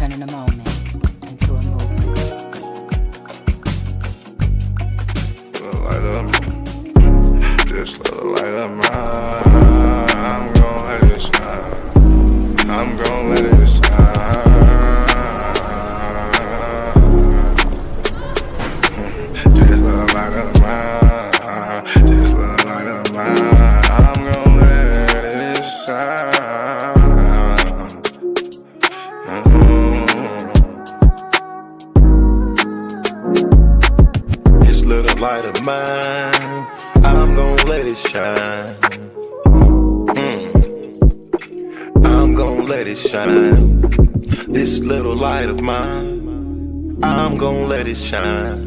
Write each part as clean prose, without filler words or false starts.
turning a moment into a movement. This little light of mine, I'm gon' let it shine. I'm gon' let it shine. This little light of mine, this little light of mine, I'm gon' let it shine. This little light of mine, I'm gon' let it shine. I'm gon' let it shine. This little light of mine, I'm gon' let it shine.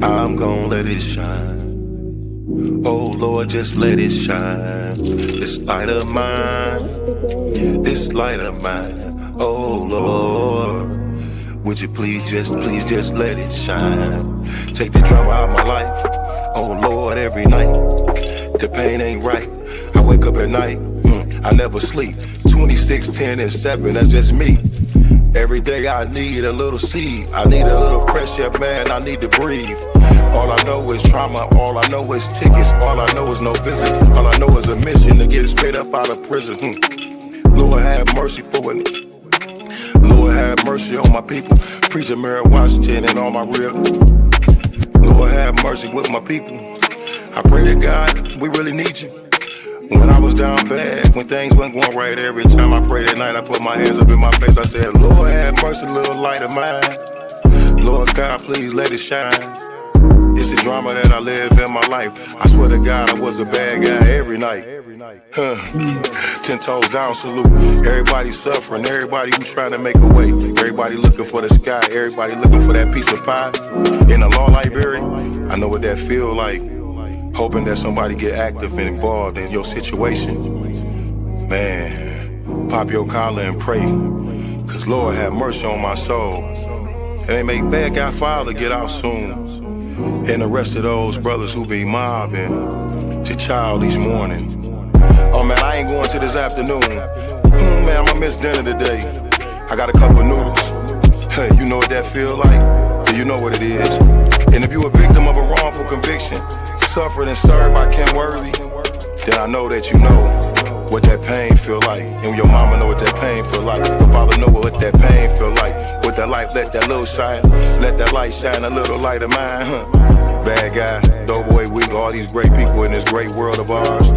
I'm gon' let it shine. Oh Lord, just let it shine. This light of mine, this light of mine. Oh Lord, would you please just let it shine. Take the drama out of my life. Oh Lord, every night, the pain ain't right. I wake up at night, I never sleep. 26, 10, and 7, that's just me. Every day I need a little seed. I need a little fresh air, man, I need to breathe. All I know is trauma, all I know is tickets. All I know is no visit, all I know is a mission to get straight up out of prison. Lord have mercy for it. Lord have mercy on my people. Preacher Mary Washington and all my real. Lord have mercy with my people. I pray to God, we really need you. When I was down bad, when things weren't going right, every time I prayed at night, I put my hands up in my face. I said, Lord have mercy, little light of mine. Lord God, please let it shine. It's the drama that I live in my life. I swear to God, I was a bad guy every night. 10 toes down, salute. Everybody suffering, everybody who trying to make a way. Everybody looking for the sky, everybody looking for that piece of pie. In a law library, I know what that feel like. Hoping that somebody get active and involved in your situation. Man, pop your collar and pray. Cause Lord have mercy on my soul. And they make bad guy father get out soon. And the rest of those brothers who be mobbing to child each morning. Oh man, I ain't going to this afternoon. Man, I'ma miss dinner today. I got a couple noodles. Hey, you know what that feel like? Do you know what it is? And if you a victim of a wrongful conviction, suffered and served by Ken Worthy, then I know that you know what that pain feel like. And your mama know what that pain feel like. Your father know what that pain feel like. With that light, let that little shine. Let that light shine, a little light of mine. Bad guy, Doughboy Week, all these great people in this great world of ours.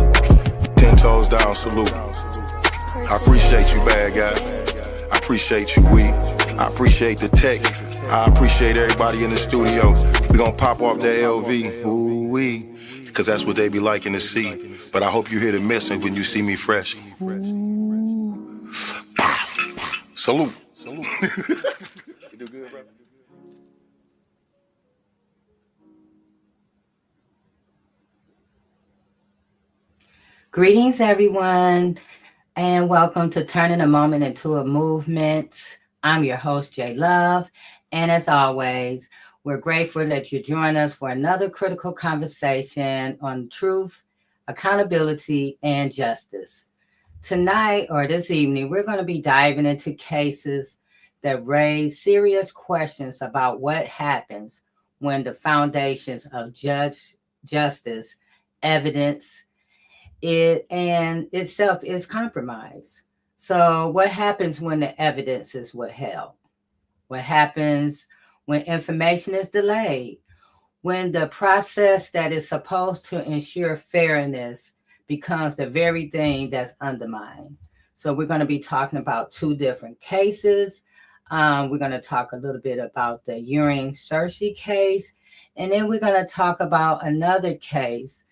10 toes down, salute. I appreciate you, bad guy. I appreciate you, we. I appreciate the tech. I appreciate everybody in the studio. We gonna pop off that LV, ooh-wee, cause that's what they be liking to see. But I hope you hear the message when you see me fresh. Ooh. Salute. Salute. You do good, bro? Greetings, everyone, and welcome to Turning a Moment into a Movement. I'm your host, J Love, and as always, we're grateful that you join us for another critical conversation on truth, accountability, and justice. Tonight, or this evening, we're going to be diving into cases that raise serious questions about what happens when the foundations of justice, evidence, itself is compromised. So what happens when the evidence is withheld? What happens when information is delayed? When the process that is supposed to ensure fairness becomes the very thing that's undermined? So we're going to be talking about two different cases. We're going to talk a little bit about the Ewing Searcy case, and then we're going to talk about another case,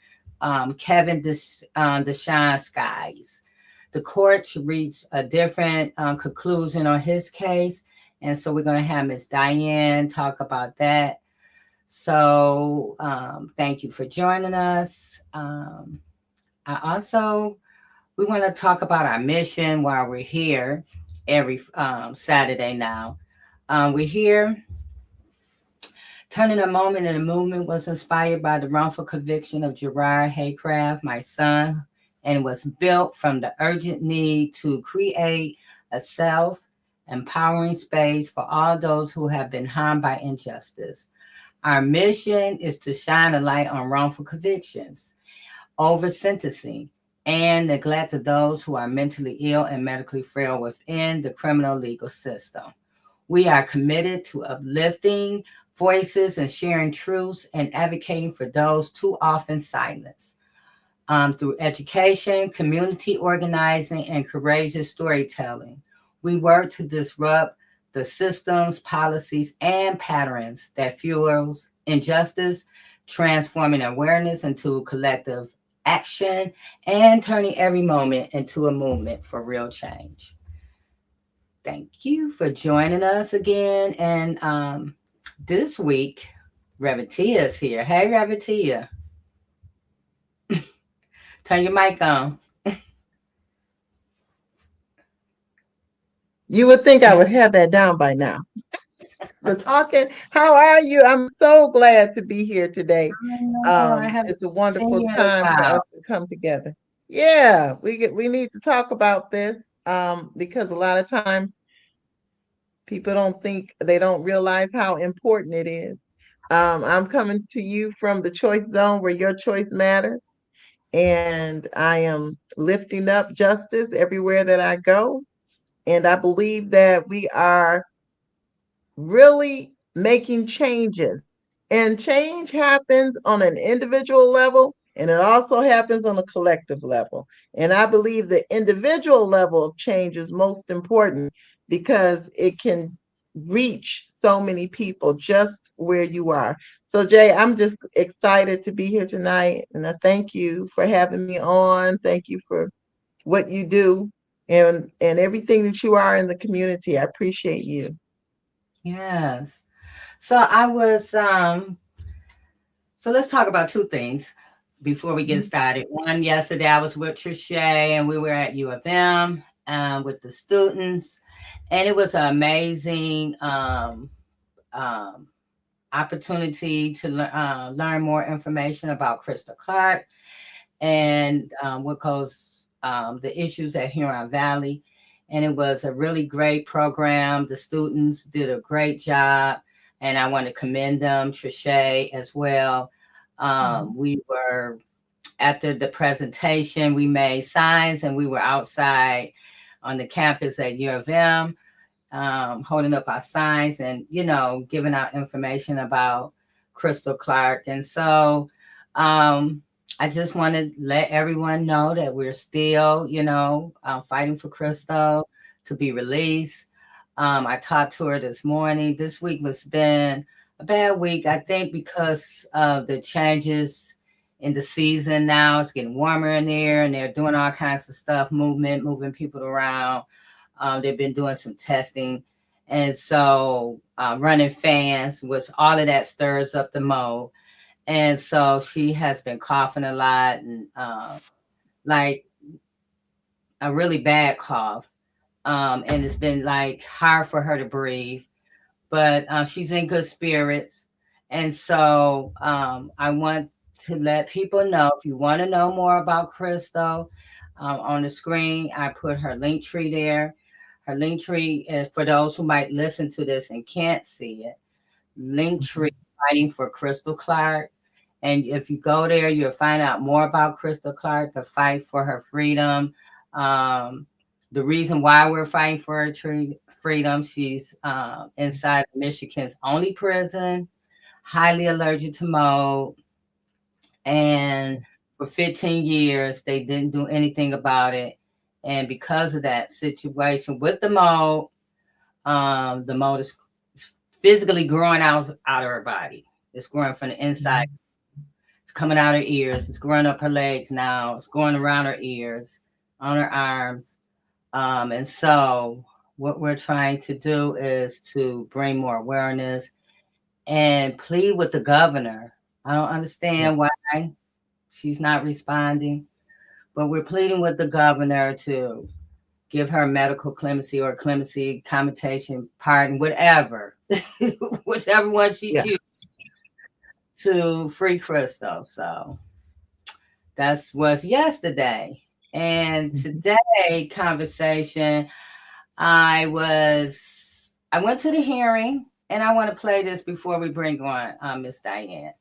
Kevin Deshawn Skies. The court reached a different conclusion on his case, and so we're going to have Ms. Diane talk about that. So thank you for joining us. We want to talk about our mission while we're here every Saturday now. We're here. Turning a Moment in a Movement was inspired by the wrongful conviction of Gerard Haycraft, my son, and was built from the urgent need to create a self empowering space for all those who have been harmed by injustice. Our mission is to shine a light on wrongful convictions, over sentencing, and neglect of those who are mentally ill and medically frail within the criminal legal system. We are committed to uplifting voices and sharing truths and advocating for those too often silenced. Through education, community organizing, and courageous storytelling, we work to disrupt the systems, policies, and patterns that fuels injustice, transforming awareness into collective action, and turning every moment into a movement for real change. Thank you for joining us again. And this week, Revatia is here. Hey, Revatia. Turn your mic on. You would think I would have that down by now. But talking, how are you? I'm so glad to be here today. It's a wonderful time for us to come together. Yeah, we need to talk about this because a lot of times people don't realize how important it is. I'm coming to you from the choice zone where your choice matters. And I am lifting up justice everywhere that I go. And I believe that we are really making changes. And change happens on an individual level, and it also happens on a collective level. And I believe the individual level of change is most important because it can reach so many people just where you are. So, Jay, I'm just excited to be here tonight. And I thank you for having me on. Thank you for what you do and everything that you are in the community. I appreciate you. Yes. So I was so let's talk about two things before we get started. One, yesterday I was with Trisha and we were at U of M with the students, and it was an amazing opportunity to learn more information about Crystal Clark and what goes the issues at Huron Valley. And it was a really great program. The students did a great job, and I want to commend them, Trisha as well. We were after the presentation, we made signs, and we were outside on the campus at U of M, holding up our signs and, giving out information about Crystal Clark. And so I just want to let everyone know that we're still, fighting for Crystal to be released. I talked to her this morning. This week has been a bad week, I think, because of the changes in the season now. It's getting warmer in there, and they're doing all kinds of stuff, moving people around. They've been doing some testing. And so running fans, which all of that stirs up the mold. And so she has been coughing a lot and like a really bad cough. And it's been like hard for her to breathe, but she's in good spirits. And so I want to let people know, if you want to know more about Crystal, on the screen, I put her link tree there. Her link tree, for those who might listen to this and can't see it, link tree fighting for Crystal Clark. And if you go there, you'll find out more about Crystal Clark, the fight for her freedom. The reason why we're fighting for her freedom, she's inside Michigan's only prison, highly allergic to mold. And for 15 years, they didn't do anything about it. And because of that situation with the mold is physically growing out of her body. It's growing from the inside. It's coming out her ears. It's growing up her legs now. It's going around her ears, on her arms. And so what we're trying to do is to bring more awareness and plead with the governor. I don't understand why she's not responding, but we're pleading with the governor to give her medical clemency or clemency, commutation, pardon, whatever, whichever one she chooses, to free Crystal. So that was yesterday. And today conversation, I went to the hearing, and I want to play this before we bring on Miss Diane.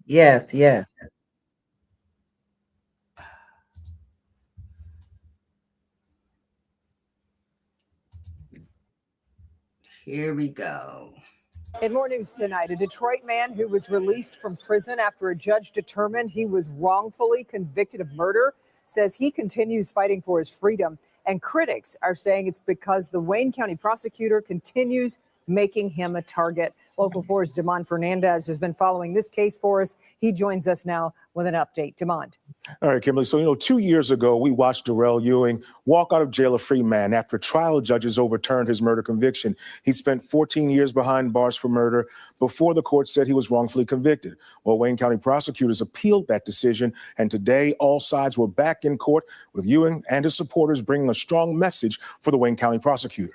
Yes, yes. Here we go. In more news tonight, a Detroit man who was released from prison after a judge determined he was wrongfully convicted of murder says he continues fighting for his freedom. And critics are saying it's because the Wayne County prosecutor continues making him a target. Local 4's Demond Fernandez has been following this case for us. He joins us now with an update. Demond. All right, Kimberly. So, 2 years ago, we watched Darrell Ewing walk out of jail a free man after trial judges overturned his murder conviction. He spent 14 years behind bars for murder before the court said he was wrongfully convicted. Well, Wayne County prosecutors appealed that decision, and today all sides were back in court with Ewing and his supporters bringing a strong message for the Wayne County prosecutor.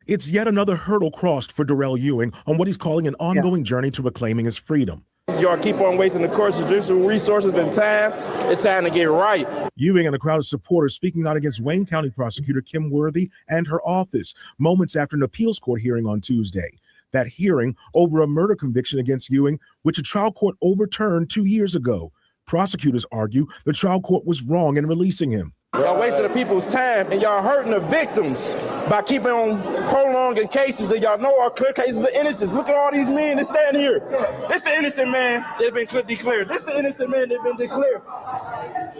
It's yet another hurdle crossed for Darrell Ewing on what he's calling an ongoing journey to reclaiming his freedom. Y'all keep on wasting the court's judicial resources and time. It's time to get right. Ewing and a crowd of supporters speaking out against Wayne County prosecutor Kim Worthy and her office moments after an appeals court hearing on Tuesday. That hearing over a murder conviction against Ewing, which a trial court overturned 2 years ago. Prosecutors argue the trial court was wrong in releasing him. Y'all wasting the people's time, and y'all hurting the victims by keeping on prolonging cases that y'all know are clear cases of innocence. Look at all these men that stand here. This is the innocent man that's been declared. This is the innocent man that's been declared.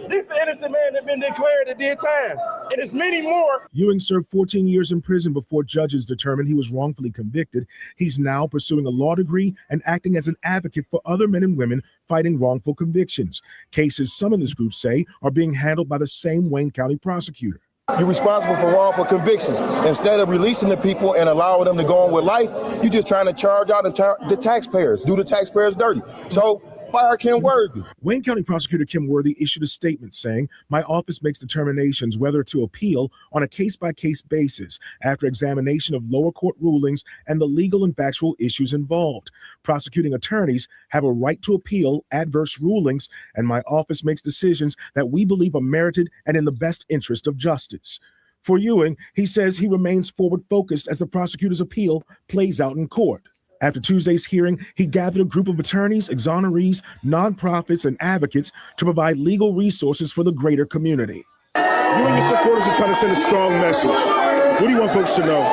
This is the innocent man that's been declared that did time. And there's many more. Ewing served 14 years in prison before judges determined he was wrongfully convicted. He's now pursuing a law degree and acting as an advocate for other men and women fighting wrongful convictions. Cases some in this group say are being handled by the same Wayne County prosecutor. You're responsible for wrongful convictions. Instead of releasing the people and allowing them to go on with life, you're just trying to charge out the taxpayers, do the taxpayers dirty. So fire Kim Worthy. Wayne County prosecutor Kim Worthy issued a statement saying, "My office makes determinations whether to appeal on a case-by-case basis after examination of lower court rulings and the legal and factual issues involved. Prosecuting attorneys have a right to appeal adverse rulings, and my office makes decisions that we believe are merited and in the best interest of justice." For Ewing, he says he remains forward-focused as the prosecutor's appeal plays out in court. After Tuesday's hearing, he gathered a group of attorneys, exonerees, nonprofits, and advocates to provide legal resources for the greater community. You and your supporters are trying to send a strong message. What do you want folks to know?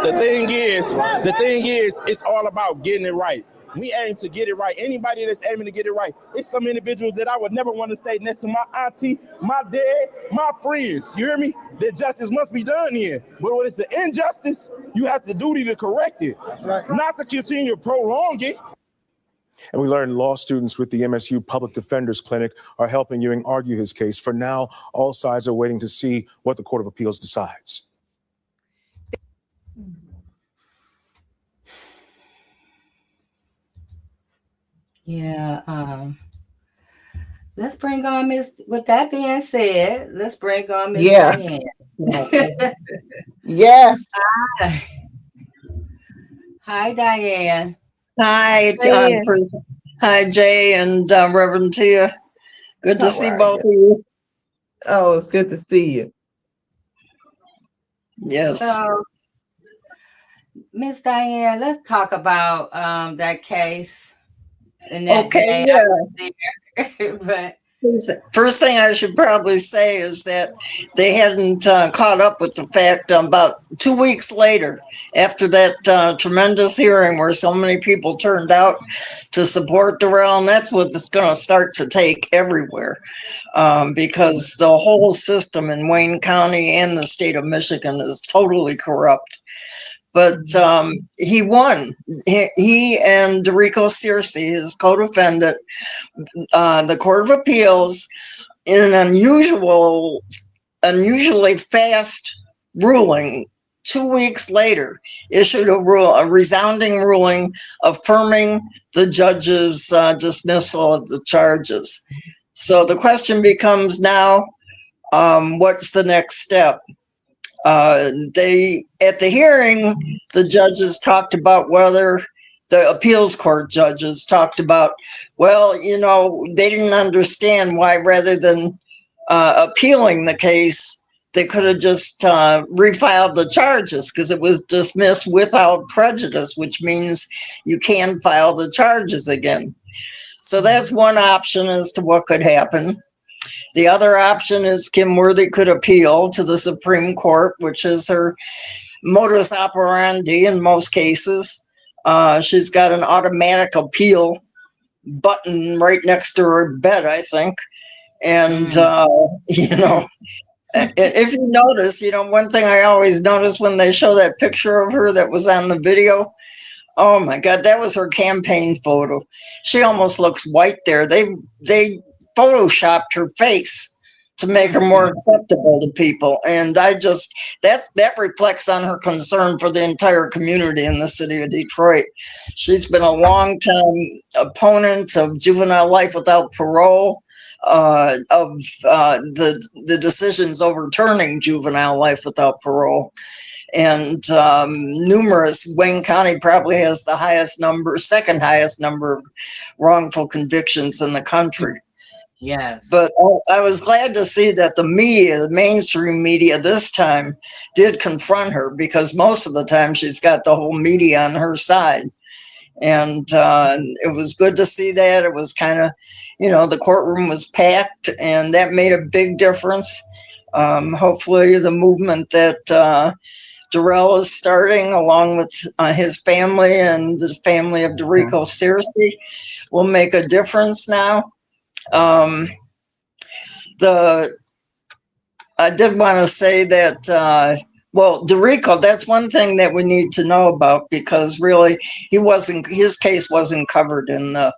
The thing is, it's all about getting it right. We aim to get it right. Anybody that's aiming to get it right, it's some individuals that I would never want to stay next to my auntie, my dad, my friends. You hear me? That justice must be done here. But when it's an injustice, you have the duty to correct it, not to continue to prolong it. And we learned law students with the MSU Public Defenders Clinic are helping Ewing argue his case. For now, all sides are waiting to see what the Court of Appeals decides. Yeah, let's bring on Miss, with that being said, let's bring on Miss Diane. Yes. Hi, Diane. Hi, hi, Jay and Reverend Tia. Good to see both of you. Oh, it's good to see you. Yes. So, Miss Diane, let's talk about that case. And that Okay. But first thing I should probably say is that they hadn't caught up with the fact about 2 weeks later, after that tremendous hearing where so many people turned out to support Darrell, and that's what it's going to start to take everywhere, because the whole system in Wayne County and the state of Michigan is totally corrupt. But he won. He and Ewing Searcy, his co-defendant, the Court of Appeals, in an unusually fast ruling, 2 weeks later, issued a resounding ruling affirming the judge's dismissal of the charges. So the question becomes now, what's the next step? At the hearing, the judges talked about whether the appeals court judges talked about, well, they didn't understand why rather than appealing the case, they could have just refiled the charges because it was dismissed without prejudice, which means you can file the charges again. So that's one option as to what could happen. The other option is Kim Worthy could appeal to the Supreme Court, which is her modus operandi in most cases. She's got an automatic appeal button right next to her bed, I think. And, you know, if you notice, you know, one thing I always notice when they show that picture of her that was on the video, oh my God, that was her campaign photo. She almost looks white there. They photoshopped her face to make her more acceptable to people. And that reflects on her concern for the entire community in the city of Detroit. She's been a long time opponent of juvenile life without parole, of the decisions overturning juvenile life without parole. And numerous, Wayne County probably has the highest number, second highest number of wrongful convictions in the country. Yes. But I was glad to see that the media, the mainstream media this time did confront her, because most of the time she's got the whole media on her side. And it was good to see that. It was kind of, you know, the courtroom was packed, and that made a big difference. Hopefully the movement that Darrell is starting, along with his family and the family of Derrico Searcy, will make a difference now. I did want to say that, well, Derrico, that's one thing that we need to know about, because really his case wasn't covered in the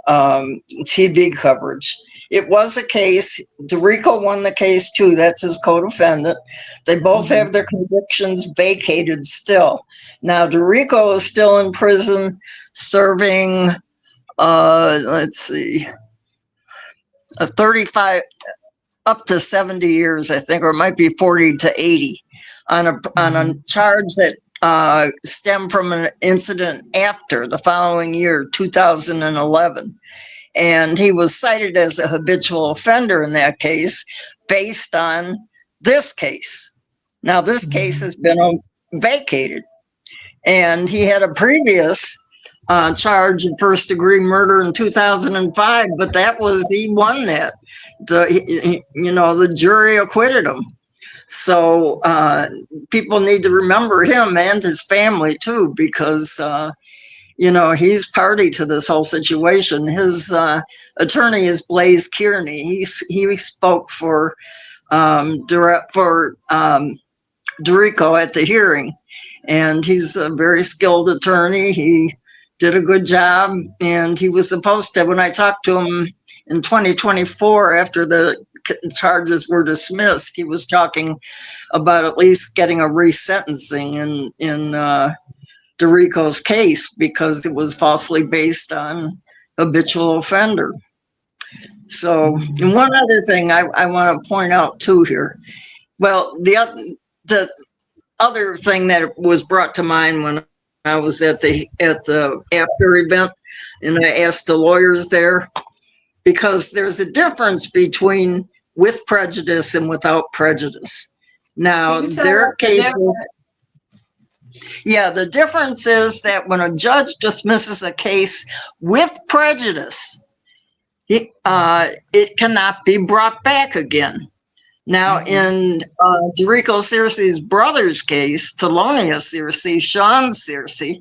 TV coverage. It was a case. Derrico won the case too. That's his co-defendant. They both have their convictions vacated still. Now, Derrico is still in prison serving, let's see, 35 up to 70 years, I think, or it might be 40 to 80 on a charge that stemmed from an incident after the following year, 2011. And he was cited as a habitual offender in that case based on this case. Now, this case has been vacated, and he had a previous charge of first-degree murder in 2005, but he won that. The jury acquitted him. So people need to remember him and his family too, because he's party to this whole situation. His attorney is Blaze Kearney. He spoke for Derrico at the hearing, and he's a very skilled attorney. He did a good job, and he was supposed to, when I talked to him in 2024 after the charges were dismissed, he was talking about at least getting a resentencing in Derrico's case, because it was falsely based on habitual offender. So, and one other thing I want to point out too here. Well, the other thing that was brought to mind when I was at the after event, and I asked the lawyers there, because there's a difference between with prejudice and without prejudice. Now, their cases. Yeah, the difference is that when a judge dismisses a case with prejudice, it cannot be brought back again. Now, in Derrico Searcy's brother's case, Thelonious Searcy, Sean Searcy,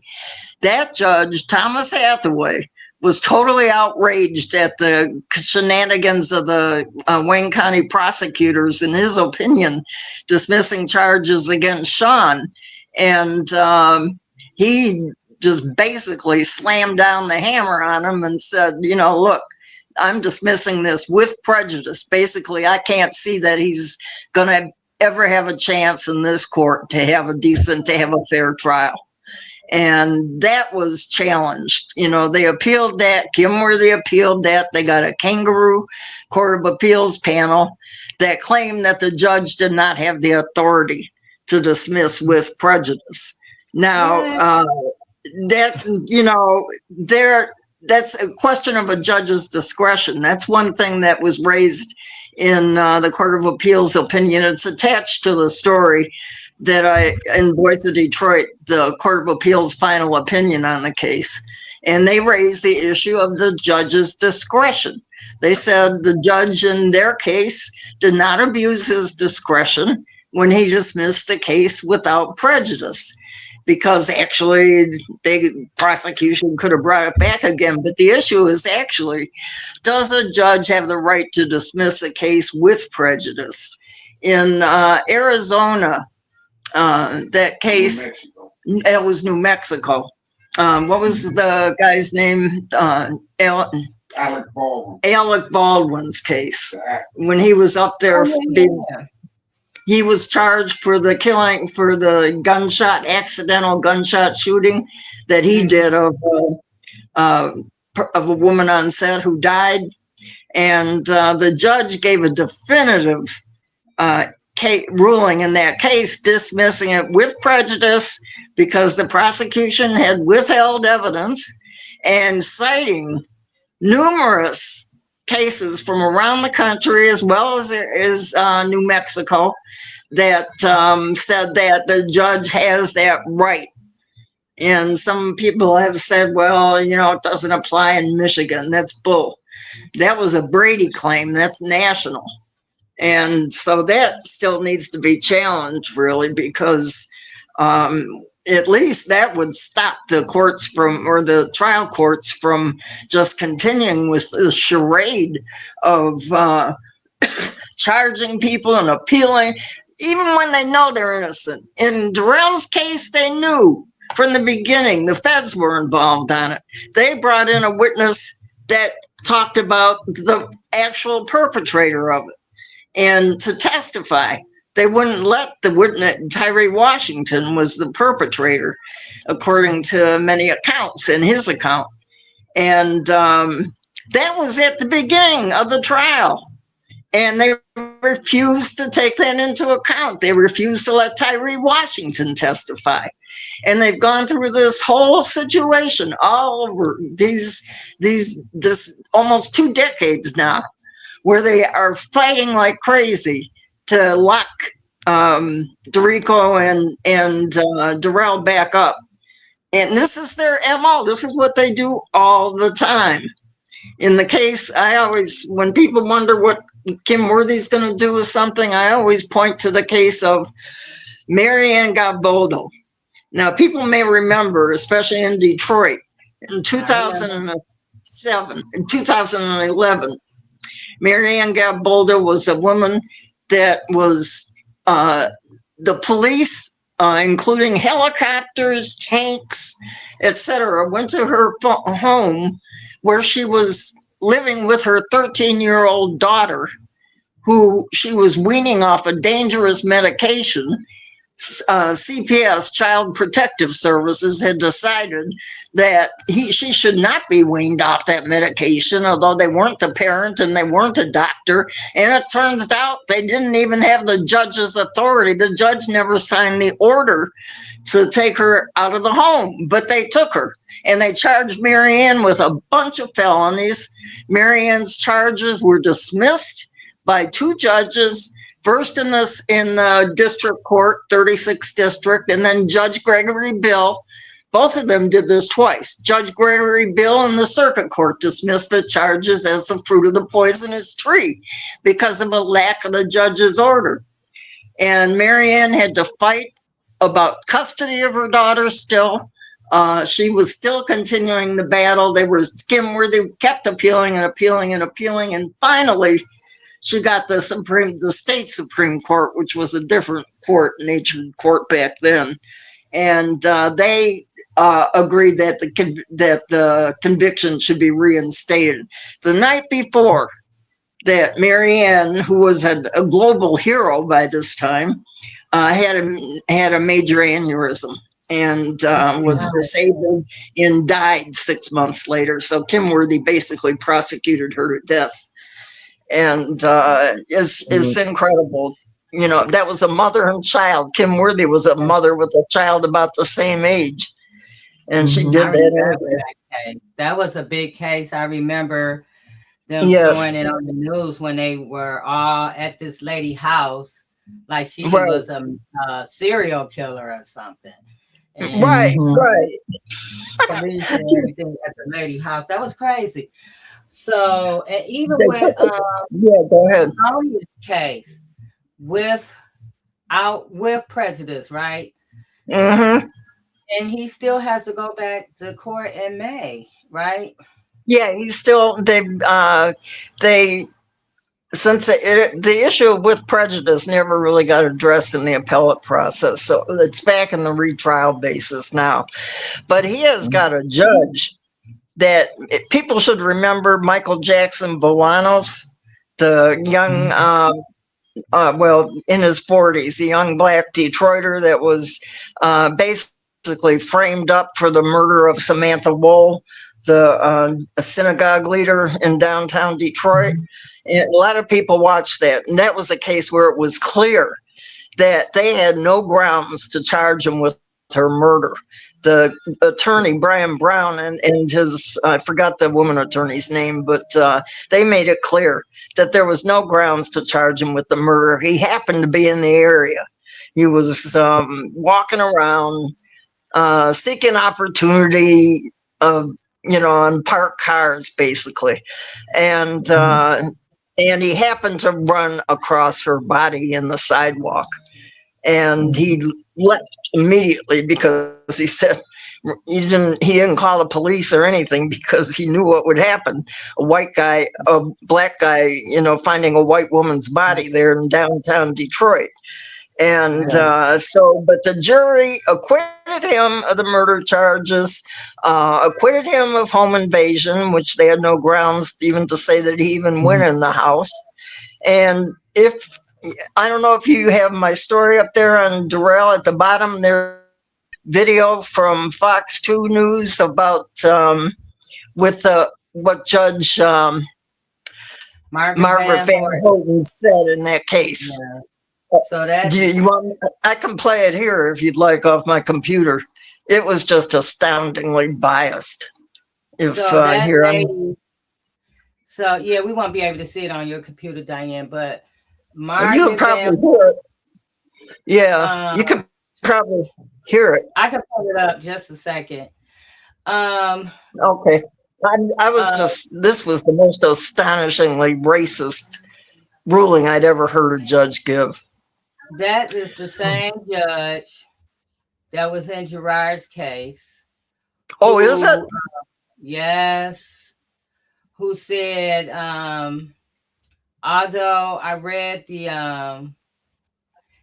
that judge, Thomas Hathaway, was totally outraged at the shenanigans of the Wayne County prosecutors, in his opinion, dismissing charges against Sean. And he just basically slammed down the hammer on him and said, look, I'm dismissing this with prejudice. Basically, I can't see that he's going to ever have a chance in this court to have a fair trial. And that was challenged. They appealed that. Kim Worthy appealed that. They got a kangaroo Court of Appeals panel that claimed that the judge did not have the authority to dismiss with prejudice. Now, that's a question of a judge's discretion. That's one thing that was raised in the Court of Appeals opinion. It's attached to the story that in Boys of Detroit, the Court of Appeals final opinion on the case. And they raised the issue of the judge's discretion. They said the judge in their case did not abuse his discretion when he dismissed the case without prejudice, because actually the prosecution could have brought it back again. But the issue is actually, does a judge have the right to dismiss a case with prejudice? In Arizona, that case, it was New Mexico. What was the guy's name? Alec Baldwin's case. When he was up there, he was charged for the killing, for the accidental gunshot shooting that he did of a woman on set who died. And the judge gave a definitive ruling in that case, dismissing it with prejudice because the prosecution had withheld evidence, and citing numerous cases from around the country as well as New Mexico that said that the judge has that right. And some people have said, well, it doesn't apply in Michigan. That's bull. That was a Brady claim. That's national. And so that still needs to be challenged, really, because at least that would stop the courts or the trial courts from just continuing with the charade of charging people and appealing, even when they know they're innocent. In Darrell's case, they knew from the beginning. The feds were involved on it. They brought in a witness that talked about the actual perpetrator of it, and to testify. They wouldn't let the witness. Tyree Washington was the perpetrator, according to many accounts in his account. And that was at the beginning of the trial. And they refused to take that into account. They refused to let Tyree Washington testify. And they've gone through this whole situation all over this almost 2 decades now, where they are fighting like crazy to lock Derrico and Darrell back up. And this is their MO. This is what they do all the time. In the case, when people wonder what Kim Worthy's going to do with something, I always point to the case of Marianne Gaboldo. Now, people may remember, especially in Detroit, in 2011, Marianne Gaboldo was a woman that was the police, including helicopters, tanks, etc., went to her home where she was living with her 13-year-old daughter, who she was weaning off a dangerous medication. CPS, Child Protective Services, had decided that she should not be weaned off that medication, although they weren't the parent and they weren't a doctor. And it turns out they didn't even have the judge's authority. The judge never signed the order to take her out of the home, but they took her. And they charged Marianne with a bunch of felonies. Marianne's charges were dismissed by 2 judges, first in the district court, 36th district, and then Judge Gregory Bill. Both of them did this twice. Judge Gregory Bill in the circuit court dismissed the charges as the fruit of the poisonous tree because of a lack of the judge's order. And Marianne had to fight about custody of her daughter still. She was still continuing the battle. Kim Worthy kept appealing and appealing and appealing, and finally she got the state Supreme Court, which was a different natured court back then, and they agreed that the conviction should be reinstated. The night before that, Marianne, who was a global hero by this time, had a major aneurysm and was disabled and died 6 months later. So Kim Worthy basically prosecuted her to death. And it's incredible. That was a mother and child. Kim Worthy was a mother with a child about the same age. And she did that. That was a big case. I remember them showing it on the news when they were all at this lady house, like she was a serial killer or something. And Right. police and everything at the lady house. That was crazy. So, and even with go ahead. Tony's case with prejudice, right? Mm-hmm. And he still has to go back to court in May, right? Yeah, he's still they since the issue with prejudice never really got addressed in the appellate process, so it's back in the retrial basis now. But he has got a judge that people should remember, Michael Jackson Bolanos, the young, in his 40s, the young black Detroiter that was basically framed up for the murder of Samantha Wool, the synagogue leader in downtown Detroit. And a lot of people watched that. And that was a case where it was clear that they had no grounds to charge him with her murder. The attorney, Brian Brown, and his, I forgot the woman attorney's name, but they made it clear that there was no grounds to charge him with the murder. He happened to be in the area. He was walking around, seeking opportunity, on parked cars, basically. And he happened to run across her body in the sidewalk. And he left immediately because he said he didn't call the police or anything because he knew what would happen. A black guy, finding a white woman's body there in downtown Detroit. And but the jury acquitted him of the murder charges, acquitted him of home invasion, which they had no grounds even to say that he even went in the house. And I don't know if you have my story up there on Darrell at the bottom, there's video from Fox 2 News about with what Judge Margaret Van Houten said in that case. Yeah. So that you want? I can play it here if you'd like off my computer. It was just astoundingly biased. We won't be able to see it on your computer, Diane, but you probably hear it. Yeah, you could probably hear it. I can pull it up just a second. Okay. I was this was the most astonishingly racist ruling I'd ever heard a judge give. That is the same judge that was in Gerard's case. Oh, is it? Yes. Who said, although I read the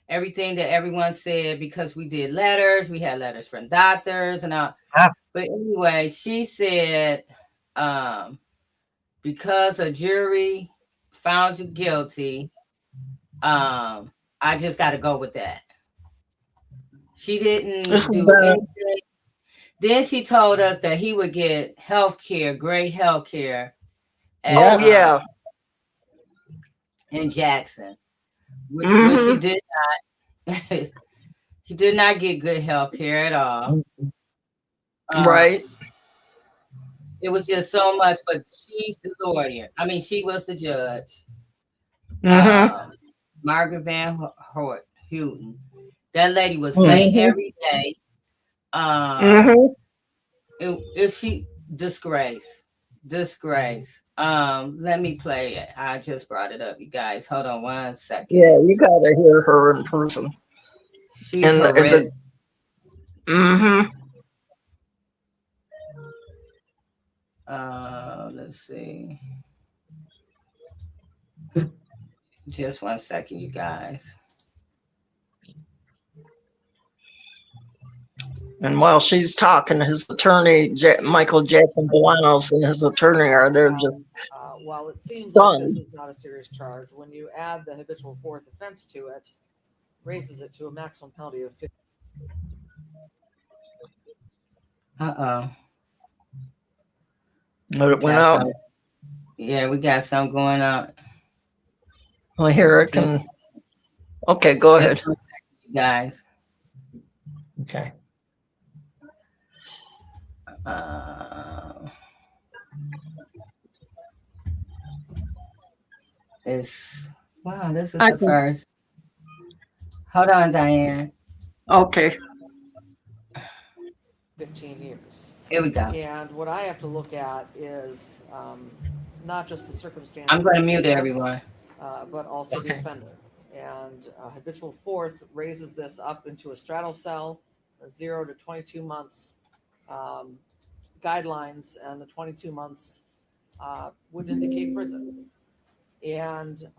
everything that everyone said, because we did letters, we had letters from doctors and all. But anyway, she said, because a jury found you guilty, I just got to go with that. She didn't do anything. Then she told us that he would get health care, great health care. In Jackson. Which she did not. He did not get good health care at all. Right. It was just so much, but she's the lawyer. I mean, she was the judge. Margaret Van Houten. That lady was late every day. If she disgrace. Let me play it. I just brought it up, you guys. Hold on 1 second. Yeah, you gotta hear her in person. She's horrific. Let's see. Just 1 second, you guys. And while she's talking, his attorney, Michael Jackson Bolanos, and his attorney are there just while it seems stunned. like this is not a serious charge, when you add the habitual fourth offense to it, raises it to a maximum penalty of 50. But it went out. Yeah, we got something going on. Well, here I can. Okay, go ahead, guys. Okay. is, wow, this is I the can- first. Hold on, Diane. Okay. 15 years. Here we go. And what I have to look at is not just the circumstances. I'm going to of the mute offense, everyone. but also the Okay. offender. And habitual fourth raises this up into a straddle cell, a 0 to 22 months guidelines, and the 22 months would indicate prison. And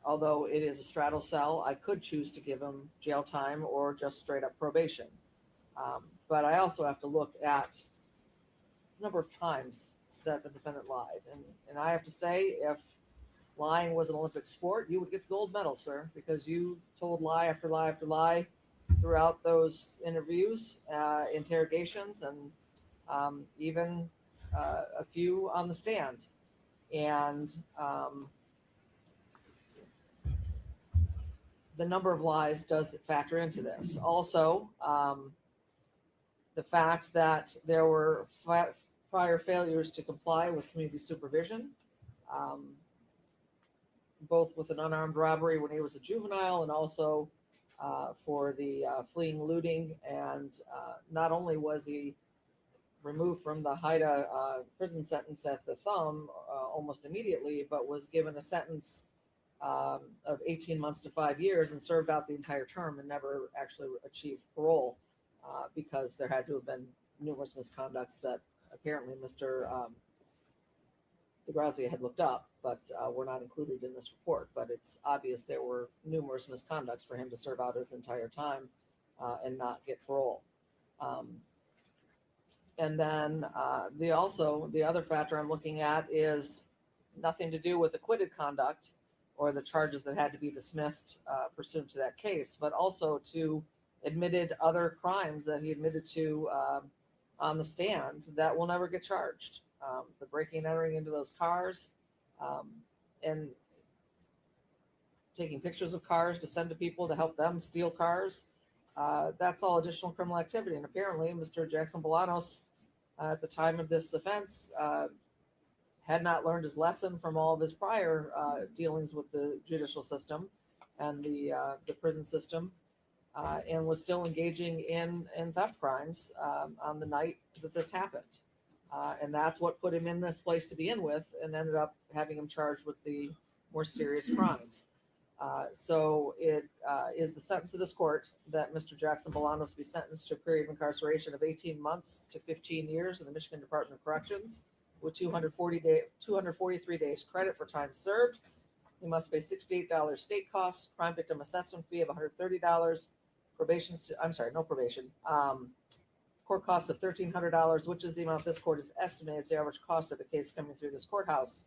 although it is a straddle cell, I could choose to give him jail time or just straight up probation. But I also have to look at the number of times that the defendant lied. And I have to say, if lying was an Olympic sport, you would get the gold medal, sir, because you told lie after lie after lie throughout those interviews, interrogations, and even a few on the stand. And the number of lies does factor into this. Also, the fact that there were prior failures to comply with community supervision, both with an unarmed robbery when he was a juvenile and also for the fleeing looting. And not only was he removed from the Haida prison sentence at the Thumb almost immediately, but was given a sentence of 18 months to 5 years and served out the entire term and never actually achieved parole because there had to have been numerous misconducts that apparently Mr. DeGrazia had looked up, but were not included in this report. But it's obvious there were numerous misconducts for him to serve out his entire time and not get parole. And then the other factor I'm looking at is nothing to do with acquitted conduct or the charges that had to be dismissed pursuant to that case, but also to admitted other crimes that he admitted to on the stand that will never get charged. The breaking and entering into those cars and taking pictures of cars to send to people to help them steal cars. That's all additional criminal activity. And apparently Mr. Jackson Bolanos, at the time of this offense, had not learned his lesson from all of his prior dealings with the judicial system and the prison system, and was still engaging in theft crimes on the night that this happened. And that's what put him in this place to begin with, and ended up having him charged with the more serious crimes. So it is the sentence of this court that Mr. Jackson Bolanos be sentenced to a period of incarceration of 18 months to 15 years in the Michigan Department of Corrections, with 243 days credit for time served. He must pay $68 state costs, crime victim assessment fee of $130, court costs of $1,300, which is the amount this court has estimated the average cost of a case coming through this courthouse.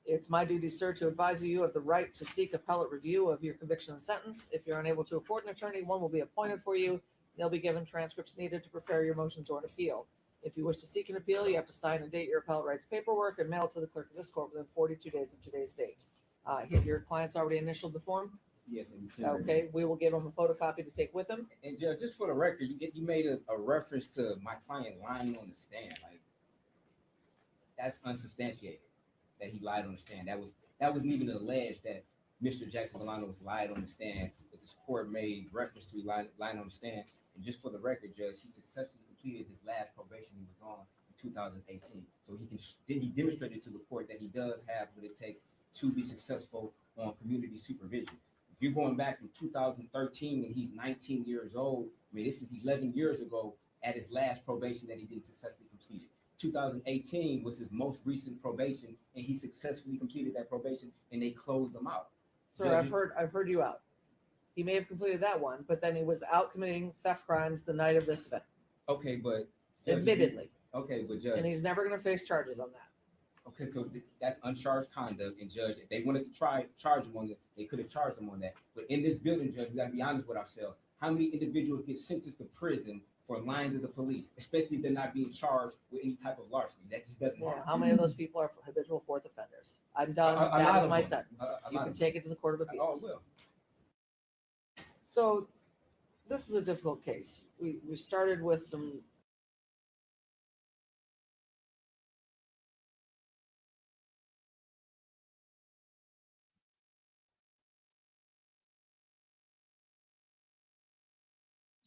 It's my duty, sir, to advise you of the right to seek appellate review of your conviction and sentence. If you're unable to afford an attorney, one will be appointed for you. They'll be given transcripts needed to prepare your motions or an appeal. If you wish to seek an appeal, you have to sign and date your appellate rights paperwork and mail it to the clerk of this court within 42 days of today's date. Your client's already initialed the form? Yes. Okay, we will give him a photocopy to take with him. And Judge, just for the record, you made a reference to my client lying on the stand. Like, that's unsubstantiated that he lied on the stand. That wasn't even alleged that Mr. Jackson Bolanos was lied on the stand, but this court made reference to lying on the stand. And just for the record, Judge, he successfully completed his last probation he was on in 2018. So he demonstrated to the court that he does have what it takes to be successful on community supervision. If you're going back from 2013 when he's 19 years old, I mean, this is 11 years ago at his last probation that he didn't successfully complete it. 2018 was his most recent probation, and he successfully completed that probation, and they closed him out. Sir, I've heard you out. He may have completed that one, but then he was out committing theft crimes the night of this event. Okay, but admittedly. Okay, but Judge, and he's never going to face charges on that. Okay, so that's uncharged conduct, and Judge, if they wanted to charge him on that, they could have charged him on that. But in this building, Judge, we got to be honest with ourselves. How many individuals get sentenced to prison for lying to the police, especially if they're not being charged with any type of larceny? That just doesn't happen. How many of those people are habitual fourth offenders? I'm done. That is my sentence. You can take it to the Court of Appeals. Oh, well. So this is a difficult case. We started with some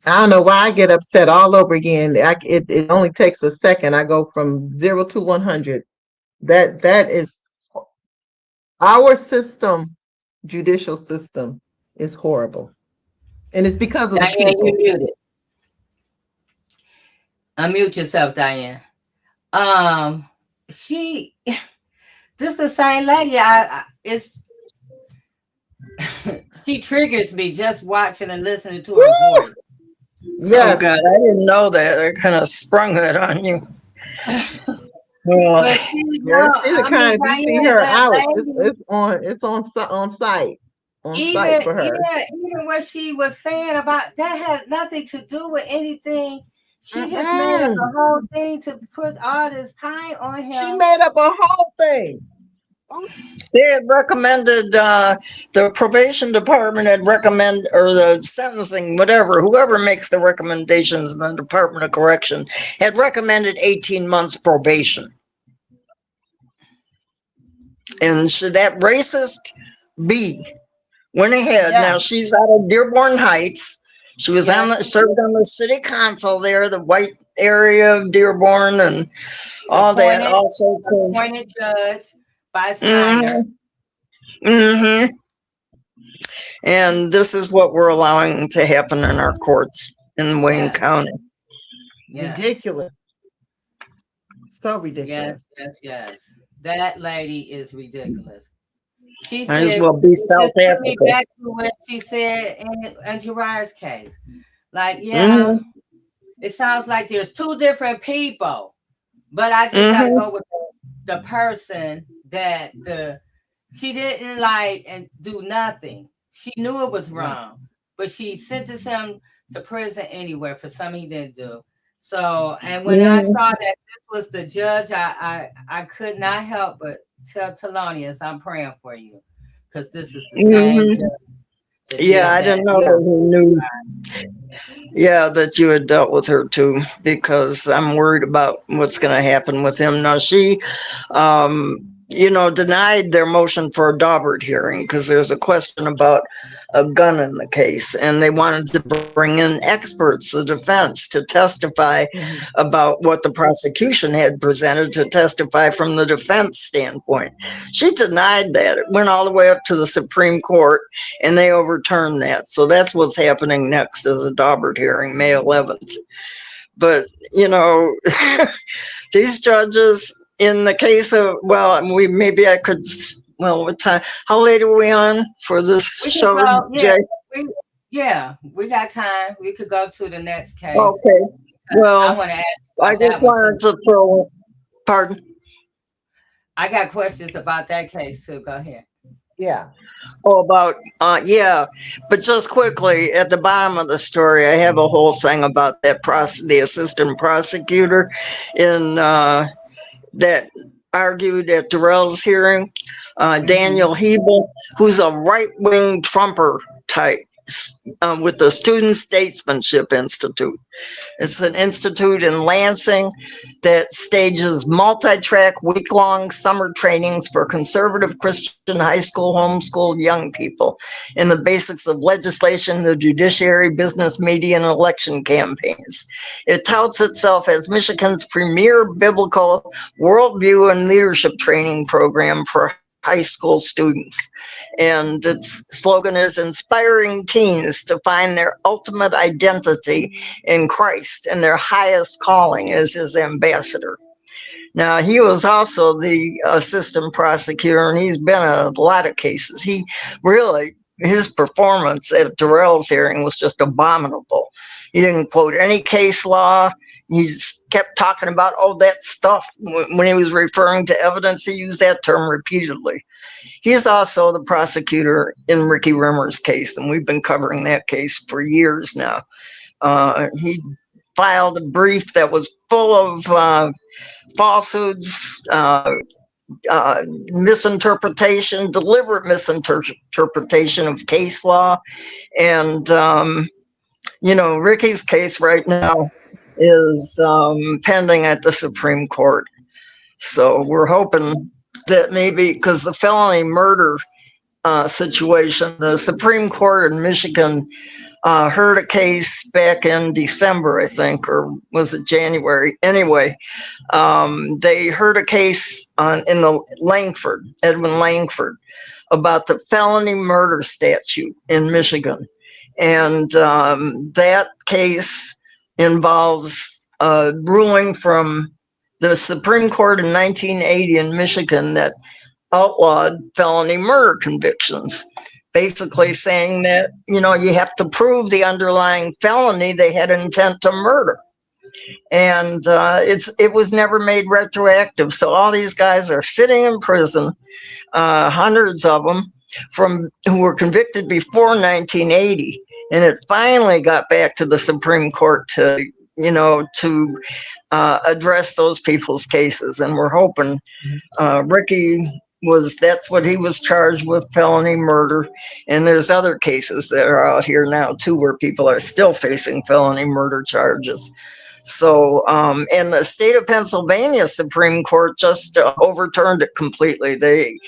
I don't know why I get upset all over again. It only takes a second. I go from 0 to 100. That is our system, judicial system is horrible. And it's because of Diane, the people. you muted. Unmute yourself, Diane. She, this the same lady. It's she triggers me just watching and listening to her voice. Yes. Oh God, I didn't know that. I kind of sprung that on you. But she, she's the kind of, you see her out. It's on site. On site for her. Yeah, even what she was saying about that had nothing to do with anything. She just made up a whole thing to put all this time on him. She made up a whole thing. They had recommended, the probation department had recommended, or the sentencing, whatever, whoever makes the recommendations in the Department of Correction had recommended 18 months probation. And should that racist B went ahead. Yeah. Now she's out of Dearborn Heights. She was served on the city council there, the white area of Dearborn, and all that. Also, appointed judge by Snyder. And this is what we're allowing to happen in our courts in Wayne County. Ridiculous. So ridiculous. Yes. That lady is ridiculous. She might as well be South Africa. Back to what she said in Gerard's case. Like, it sounds like there's two different people, but I just gotta go with the person that she didn't like and do nothing. She knew it was wrong, but she sentenced him to prison anyway for something he didn't do. So, and when I saw that this was the judge, I could not help but tell Thelonious, I'm praying for you, because this is the same judge. Yeah, I didn't know that he knew. Yeah, that you had dealt with her too, because I'm worried about what's going to happen with him. Now, she, denied their motion for a Daubert hearing because there's a question about a gun in the case, and they wanted to bring in experts, the defense, to testify about what the prosecution had presented, to testify from the defense standpoint. She denied that. It went all the way up to the Supreme Court, and they overturned that. So that's what's happening next, is a Daubert hearing, May 11th. But, these judges, in the case of, what time? How late are we on for this show, Jay? We got time. We could go to the next case. Okay. Well, I want to ask. I just wanted to throw. Pardon. I got questions about that case too. Go ahead. Yeah. Oh, about but just quickly at the bottom of the story, I have a whole thing about that the assistant prosecutor in that argued at Darrell's hearing, Daniel Hebel, who's a right-wing Trumper type with the Student Statesmanship Institute. It's an institute in Lansing that stages multi-track week-long summer trainings for conservative Christian high school homeschooled young people in the basics of legislation, the judiciary, business, media, and election campaigns. It touts itself as Michigan's premier biblical worldview and leadership training program for high school students. And its slogan is inspiring teens to find their ultimate identity in Christ and their highest calling as his ambassador. Now, he was also the assistant prosecutor, and he's been in a lot of cases. His performance at Darrell's hearing was just abominable. He didn't quote any case law. He kept talking about, that stuff. When he was referring to evidence, he used that term repeatedly. He's also the prosecutor in Ricky Rimmer's case, and we've been covering that case for years now. He filed a brief that was full of falsehoods, misinterpretation, deliberate misinterpretation of case law. And, Ricky's case right now is pending at the Supreme Court. So we're hoping that maybe, because the felony murder situation. The Supreme Court in Michigan heard a case back in December, I think, or was it January? Anyway, they heard a case in the Edwin Langford, about the felony murder statute in Michigan. And that case involves a ruling from the Supreme Court in 1980 in Michigan that outlawed felony murder convictions, basically saying that, you have to prove the underlying felony they had intent to murder. And it was never made retroactive. So all these guys are sitting in prison, hundreds of them who were convicted before 1980. And it finally got back to the Supreme Court to address those people's cases. And we're hoping Ricky that's what he was charged with, felony murder. And there's other cases that are out here now too, where people are still facing felony murder charges. So, and the state of Pennsylvania Supreme Court just overturned it completely. They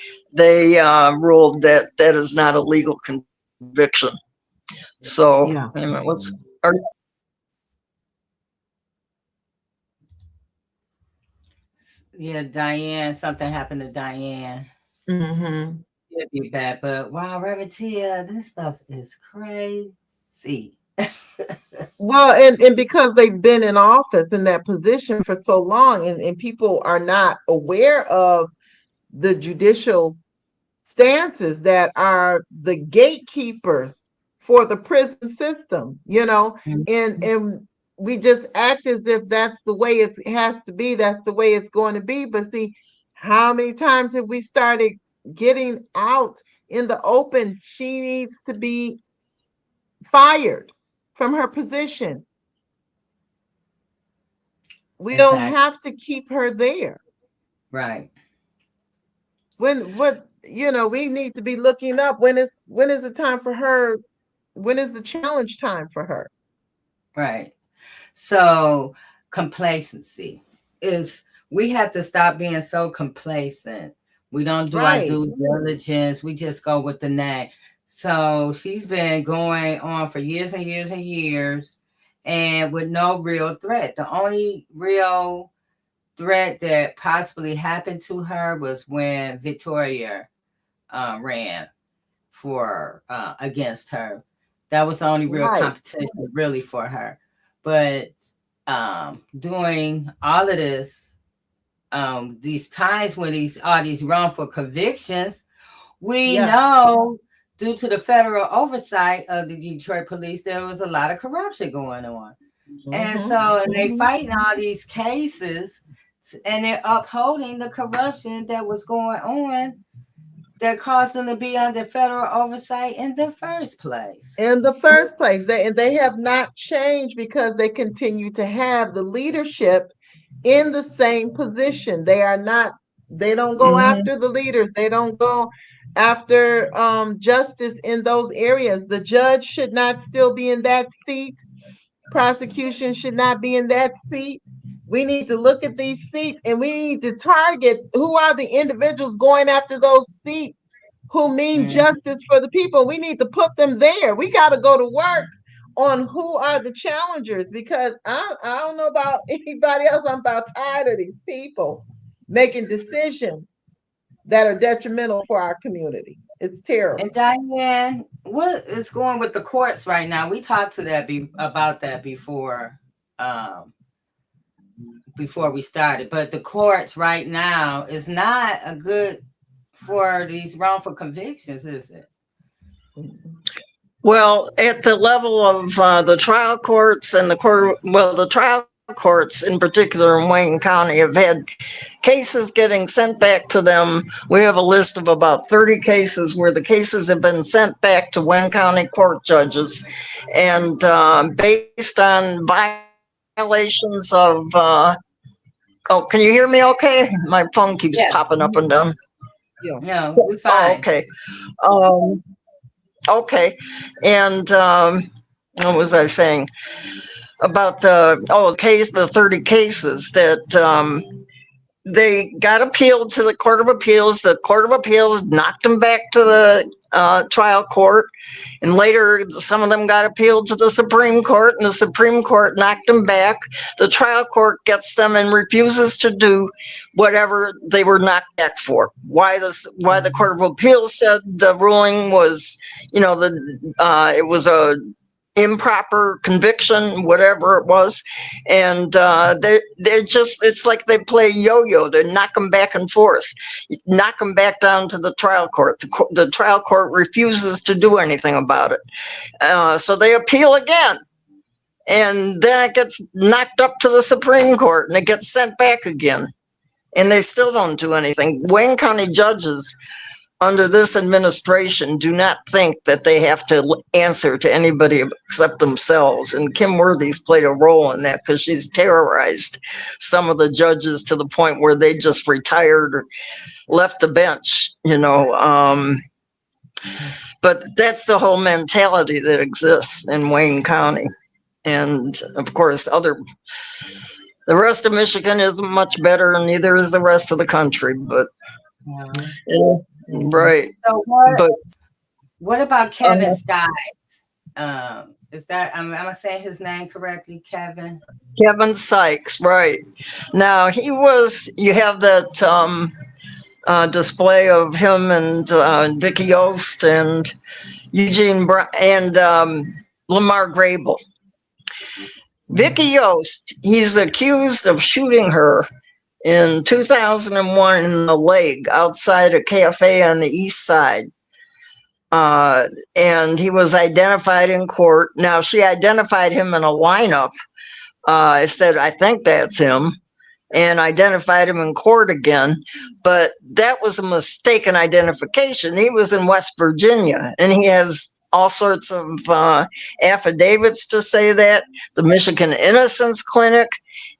ruled that is not a legal conviction. So, Yeah. wait a minute, Yeah, Diane, something happened to Diane. Mm-hmm. It'd be bad, but wow, Reverend Tia, this stuff is crazy. Well, and because they've been in office in that position for so long, and people are not aware of the judicial stances that are the gatekeepers for the prison system, and we just act as if that's the way it has to be, that's the way it's going to be. But see, how many times have we started getting out in the open? She needs to be fired from her position. We don't have to keep her there. Right. We need to be looking up when is the time for her? When is the challenge time for her? Right. So complacency is, we have to stop being so complacent. We don't do our due diligence. We just go with the nag. So she's been going on for years and years and years, and with no real threat. The only real threat that possibly happened to her was when Victoria ran for against her. That was the only real competition really for her. But doing all of this, these times when all these wrongful convictions, we know due to the federal oversight of the Detroit police, there was a lot of corruption going on. Mm-hmm. And so they fighting all these cases, and they're upholding the corruption that was going on that caused them to be under federal oversight in the first place. They have not changed because they continue to have the leadership in the same position. They don't go after the leaders. They don't go after justice in those areas. The judge should not still be in that seat. Prosecution should not be in that seat. We need to look at these seats, and we need to target who are the individuals going after those seats who mean justice for the people. We need to put them there. We got to go to work on who are the challengers, because I don't know about anybody else. I'm about tired of these people making decisions that are detrimental for our community. It's terrible. And Diane, what is going with the courts right now? We talked to about that before we started, but the courts right now is not a good for these wrongful convictions, is it? Well, at the level of the trial courts and the trial courts in particular in Wayne County have had cases getting sent back to them. We have a list of about 30 cases where the cases have been sent back to Wayne County court judges, and based on violations of can you hear me okay? My phone keeps popping up and down. No, we're fine. Okay. And what was I saying about the 30 cases that they got appealed to the Court of Appeals. The Court of Appeals knocked them back to the trial court, and later some of them got appealed to the Supreme Court, and the Supreme Court knocked them back. The trial court gets them and refuses to do whatever they were knocked back for. Why the Court of Appeals said the ruling was, it was a improper conviction, whatever it was, and it's like they play yo-yo. They knock them back and forth, knock them back down to the trial court. The trial court refuses to do anything about it, so they appeal again, and then it gets knocked up to the Supreme Court, and it gets sent back again, and they still don't do anything. Wayne County judges under this administration do not think that they have to answer to anybody except themselves. And Kim Worthy's played a role in that, because she's terrorized some of the judges to the point where they just retired or left the bench, but that's the whole mentality that exists in Wayne County. And of course, the rest of Michigan isn't much better, and neither is the rest of the country, but right. So what about Kevin Sykes? Is that, am I saying his name correctly, Kevin? Kevin Sykes, right. Now you have that display of him and Vicky Yost and Eugene Brown and Lamar Grable. Vicky Yost, he's accused of shooting her in 2001 in the leg outside a cafe on the east side. And he was identified in court. Now, she identified him in a lineup. I said, I think that's him, and identified him in court again. But that was a mistaken identification. He was in West Virginia, and he has all sorts of affidavits to say that. The Michigan Innocence Clinic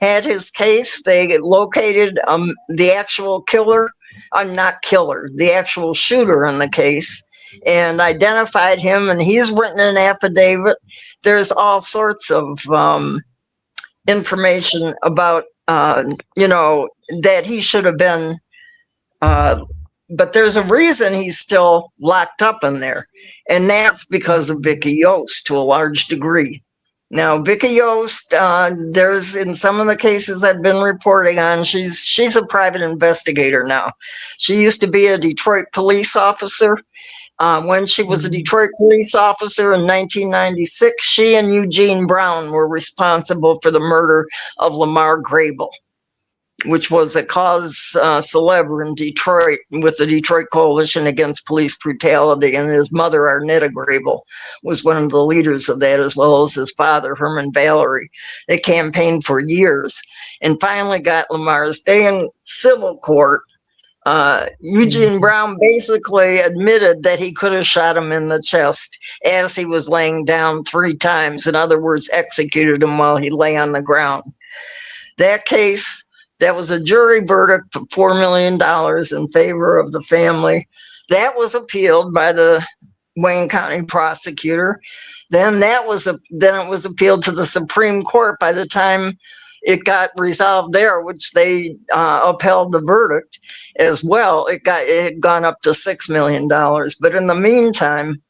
had his case. They located the actual the actual shooter in the case, and identified him, and he's written an affidavit. There's all sorts of information about, that he should have been, but there's a reason he's still locked up in there, and that's because of Vicky Yost to a large degree. Now, Vicky Yost, there's in some of the cases I've been reporting on, she's a private investigator now. She used to be a Detroit police officer. When she was a Detroit police officer in 1996, she and Eugene Brown were responsible for the murder of Lamar Grable, which was a cause célèbre in Detroit with the Detroit Coalition Against Police Brutality. And his mother, Arnetta Grable, was one of the leaders of that, as well as his father, Herman Valerie. They campaigned for years and finally got Lamar's day in civil court. Eugene Brown basically admitted that he could have shot him in the chest as he was laying down 3 times. In other words, executed him while he lay on the ground. That case, that was a jury verdict of $4 million in favor of the family. That was appealed by the Wayne County prosecutor. Then it was appealed to the Supreme Court. By the time it got resolved there, which they upheld the verdict as well, it had gone up to $6 million. But in the meantime,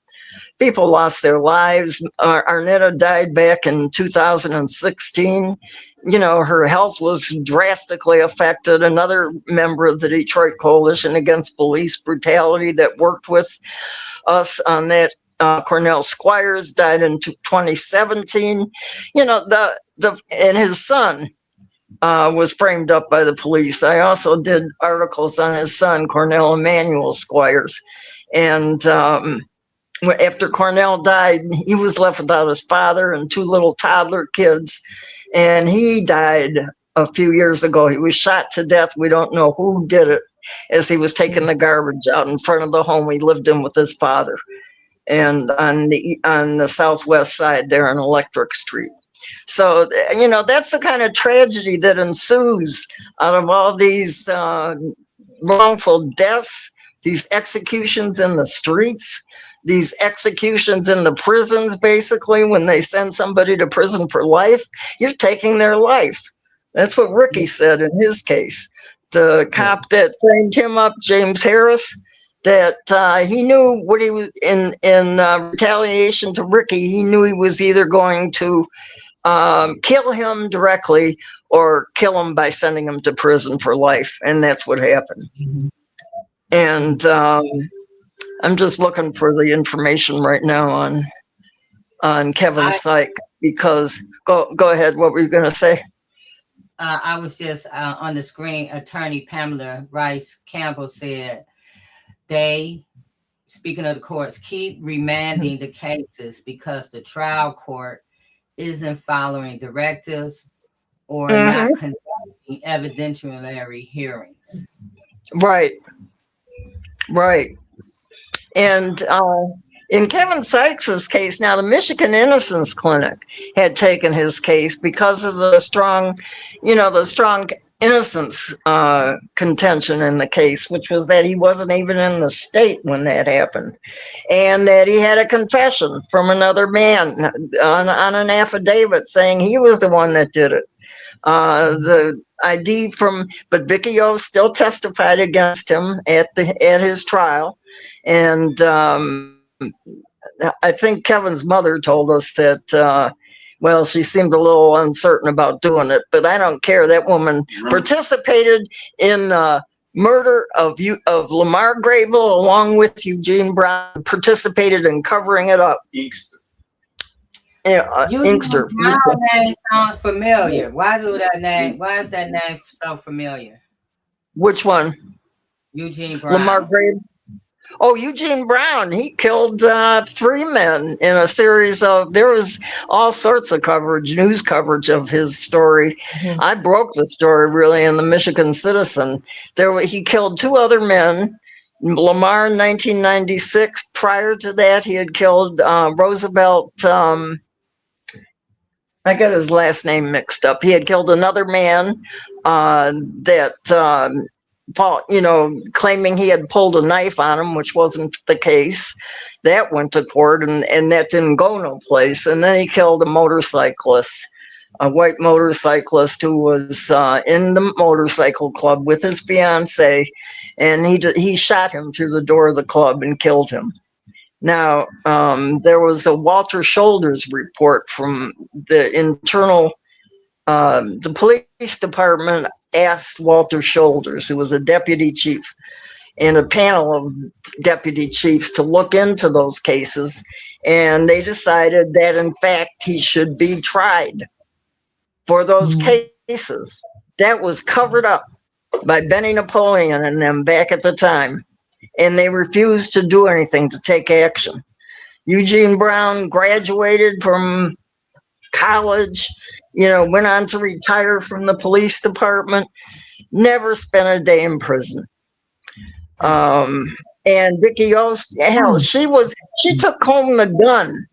people lost their lives. Arnetta died back in 2016. Her health was drastically affected. Another member of the Detroit Coalition Against Police Brutality that worked with us on that, Cornell Squires, died in 2017. And his son was framed up by the police. I also did articles on his son, Cornell Emmanuel Squires. And after Cornell died, he was left without his father and 2 little toddler kids. And he died a few years ago. He was shot to death. We don't know who did it, as he was taking the garbage out in front of the home he lived in with his father, and on the southwest side there on Electric Street. So, that's the kind of tragedy that ensues out of all these wrongful deaths, these executions in the streets, these executions in the prisons. Basically, when they send somebody to prison for life, you're taking their life. That's what Ricky said in his case. The cop that framed him up, James Harris, that he knew what he was in retaliation to Ricky. He knew he was either going to kill him directly or kill him by sending him to prison for life, and that's what happened. And I'm just looking for the information right now on Kevin Sykes, because go ahead. What were you going to say? I was just on the screen. Attorney Pamela Rice Campbell said they, speaking of the courts, keep remanding the cases because the trial court isn't following directives or not conducting evidentiary hearings. Right. And in Kevin Sykes's case, now the Michigan Innocence Clinic had taken his case because of the strong innocence contention in the case, which was that he wasn't even in the state when that happened, and that he had a confession from another man on an affidavit saying he was the one that did it. The ID but Vicky O still testified against him at his trial, and I think Kevin's mother told us that well, she seemed a little uncertain about doing it, but I don't care. That woman participated in the murder of Lamar Grable along with Eugene Brown, participated in covering it up. Inkster. Brown name sounds familiar. Why is that name so familiar? Which one? Eugene Brown. Lamar Grable. Oh, Eugene Brown, he killed 3 men in a series of, there was all sorts of coverage, news coverage of his story. I broke the story really in the Michigan Citizen. He killed 2 other men, Lamar in 1996. Prior to that, he had killed Roosevelt, I got his last name mixed up. He had killed another man claiming he had pulled a knife on him, which wasn't the case. That went to court, and that didn't go no place. And then he killed a motorcyclist, a white motorcyclist who was in the motorcycle club with his fiance, and he shot him through the door of the club and killed him. Now, there was a Walter Shoulders report from the internal, the police department asked Walter Shoulders, who was a deputy chief, and a panel of deputy chiefs to look into those cases. And they decided that, in fact, he should be tried for those cases. That was covered up by Benny Napoleon and them back at the time. And they refused to do anything to take action. Eugene Brown graduated from college, went on to retire from the police department, never spent a day in prison. And Vicky O, she took home the gun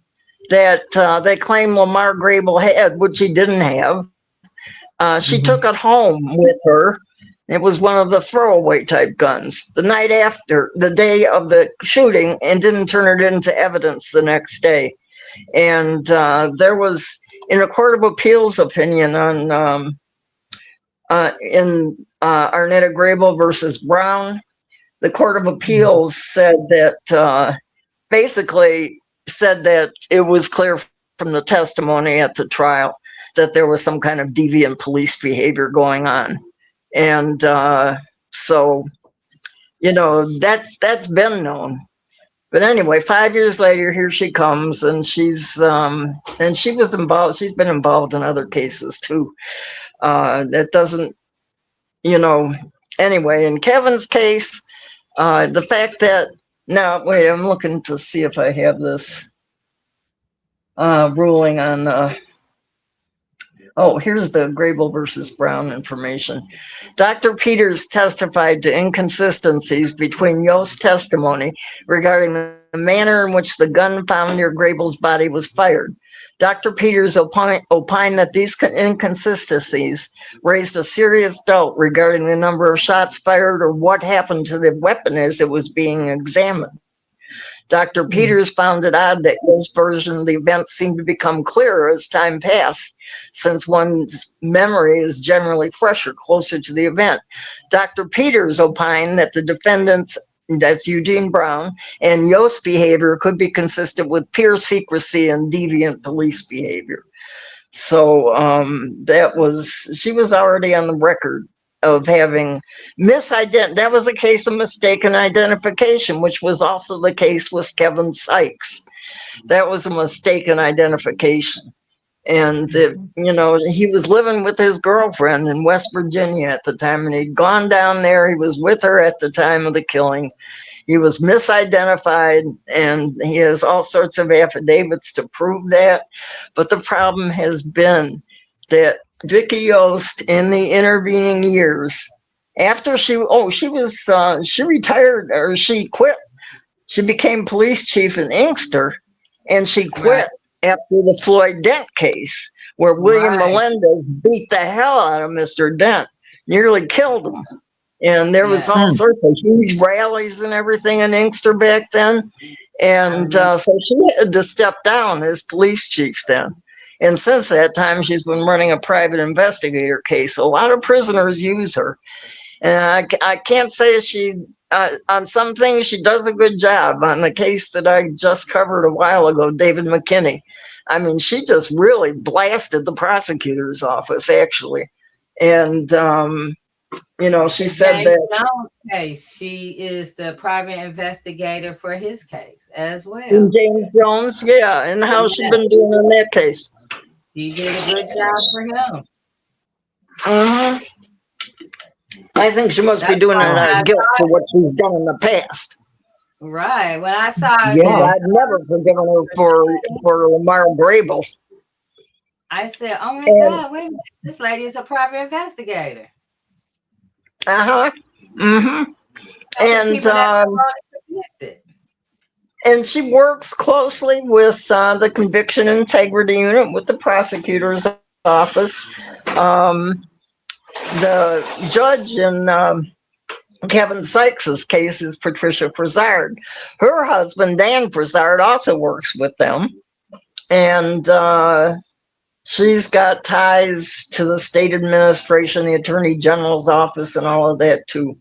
that they claimed Lamar Grable had, which he didn't have. She took it home with her. It was one of the throwaway type guns the night after, the day of the shooting, and didn't turn it into evidence the next day. And there was, in a court of appeals opinion on in Arnetta Grable versus Brown, the court of appeals said that basically said that it was clear from the testimony at the trial that there was some kind of deviant police behavior going on. And so, that's been known. But anyway, 5 years later, here she comes, and she was involved. She's been involved in other cases too. That doesn't, anyway, in Kevin's case, the fact that, now, wait, I'm looking to see if I have this ruling on the, here's the Grable versus Brown information. Dr. Peters testified to inconsistencies between Yost's testimony regarding the manner in which the gun found near Grable's body was fired. Dr. Peters opined that these inconsistencies raised a serious doubt regarding the number of shots fired or what happened to the weapon as it was being examined. Dr. Peters found it odd that Yost's version of the event seemed to become clearer as time passed, since one's memory is generally fresher, closer to the event. Dr. Peters opined that the defendant's that's Eugene Brown, and Yost's behavior could be consistent with peer secrecy and deviant police behavior. So she was already on the record of having that was a case of mistaken identification, which was also the case with Kevin Sykes. That was a mistaken identification. And, he was living with his girlfriend in West Virginia at the time, and he'd gone down there. He was with her at the time of the killing. He was misidentified, and he has all sorts of affidavits to prove that. But the problem has been that Vicky Yost, in the intervening years, after she retired, or she quit. She became police chief in Inkster, and she quit after the Floyd Dent case, where William Melendez beat the hell out of Mr. Dent, nearly killed him. And there was all sorts of huge rallies and everything in Inkster back then. And so she had to step down as police chief then. And since that time, she's been running a private investigator case. A lot of prisoners use her. And I can't say she's, on some things, she does a good job. On the case that I just covered a while ago, David McKinney, I mean, she just really blasted the prosecutor's office, actually. And, she said that Jones case, she is the private investigator for his case as well. And James Jones, and how's she been doing in that case? She did a good job for him. I think she must be doing it out of guilt for what she's done in the past. Right. When I saw I'd never forgiven her for Lamar Brable. I said, oh my God, wait a minute. This lady is a private investigator. And she works closely with the Conviction Integrity Unit, with the prosecutor's office. The judge in Kevin Sykes's case is Patricia Frizard. Her husband, Dan Frizard, also works with them. And she's got ties to the state administration, the attorney general's office, and all of that too.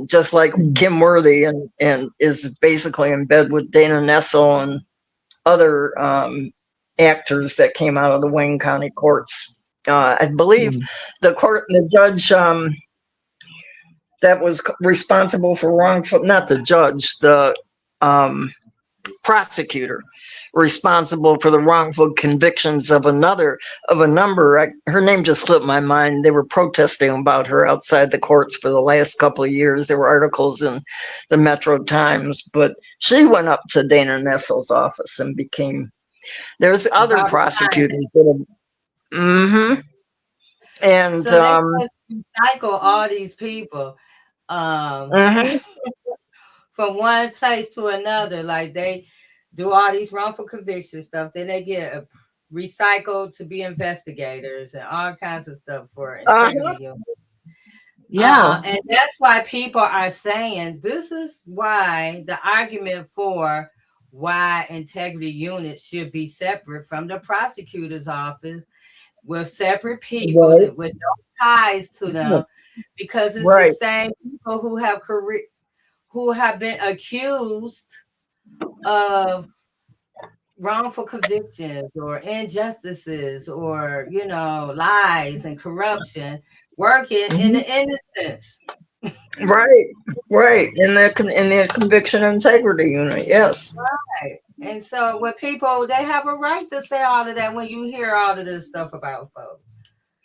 Just like Kim Worthy, and is basically in bed with Dana Nessel and other actors that came out of the Wayne County courts. I believe the judge that was responsible for wrongful, not the judge, the prosecutor responsible for the wrongful convictions of a number. Her name just slipped my mind. They were protesting about her outside the courts for the last couple of years. There were articles in the Metro Times, but she went up to Dana Nessel's office and there's other prosecutors that have, and so they just recycle all these people from one place to another. Like they do all these wrongful conviction stuff, then they get recycled to be investigators and all kinds of stuff for integrity units. And that's why people are saying this is why the argument for why integrity units should be separate from the prosecutor's office, with separate people with no ties to them, because it's the same people who have been accused of wrongful convictions or injustices or lies and corruption, working in the innocence. Right in the Conviction Integrity Unit. Yes. Right. And so when people, they have a right to say all of that when you hear all of this stuff about folks.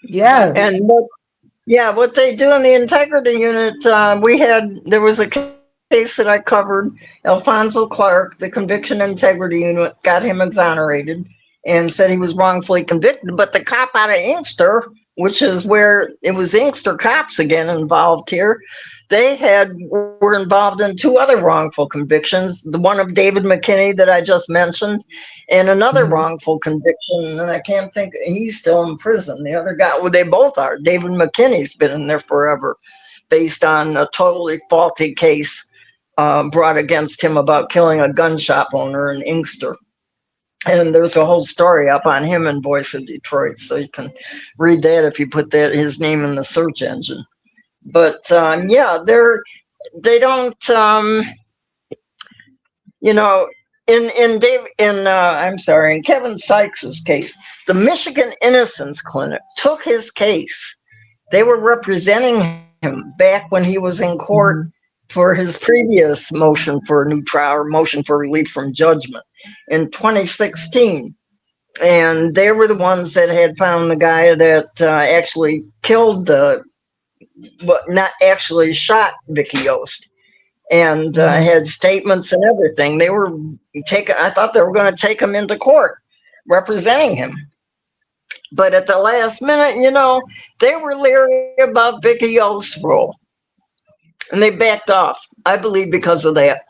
Yeah. And what they do in the Integrity Unit, there was a case that I covered. Alfonso Clark, the Conviction Integrity Unit, got him exonerated and said he was wrongfully convicted. But the cop out of Inkster, which is where it was Inkster cops again involved here, they were involved in two other wrongful convictions, the one of David McKinney that I just mentioned, and another wrongful conviction, and I can't think, he's still in prison. The other guy, they both are. David McKinney's been in there forever, based on a totally faulty case brought against him about killing a gun shop owner in Inkster. And there's a whole story up on him in Voice of Detroit, so you can read that if you put his name in the search engine. But they don't, you know, in Kevin Sykes's case, the Michigan Innocence Clinic took his case. They were representing him back when he was in court for his previous motion for a new trial or motion for relief from judgment in 2016. And they were the ones that had found the guy that actually killed but not actually shot Vicky Yost, and had statements and everything. They were I thought they were going to take him into court representing him. But at the last minute, you know, they were leery about Vicky Yost's role. And they backed off, I believe, because of that.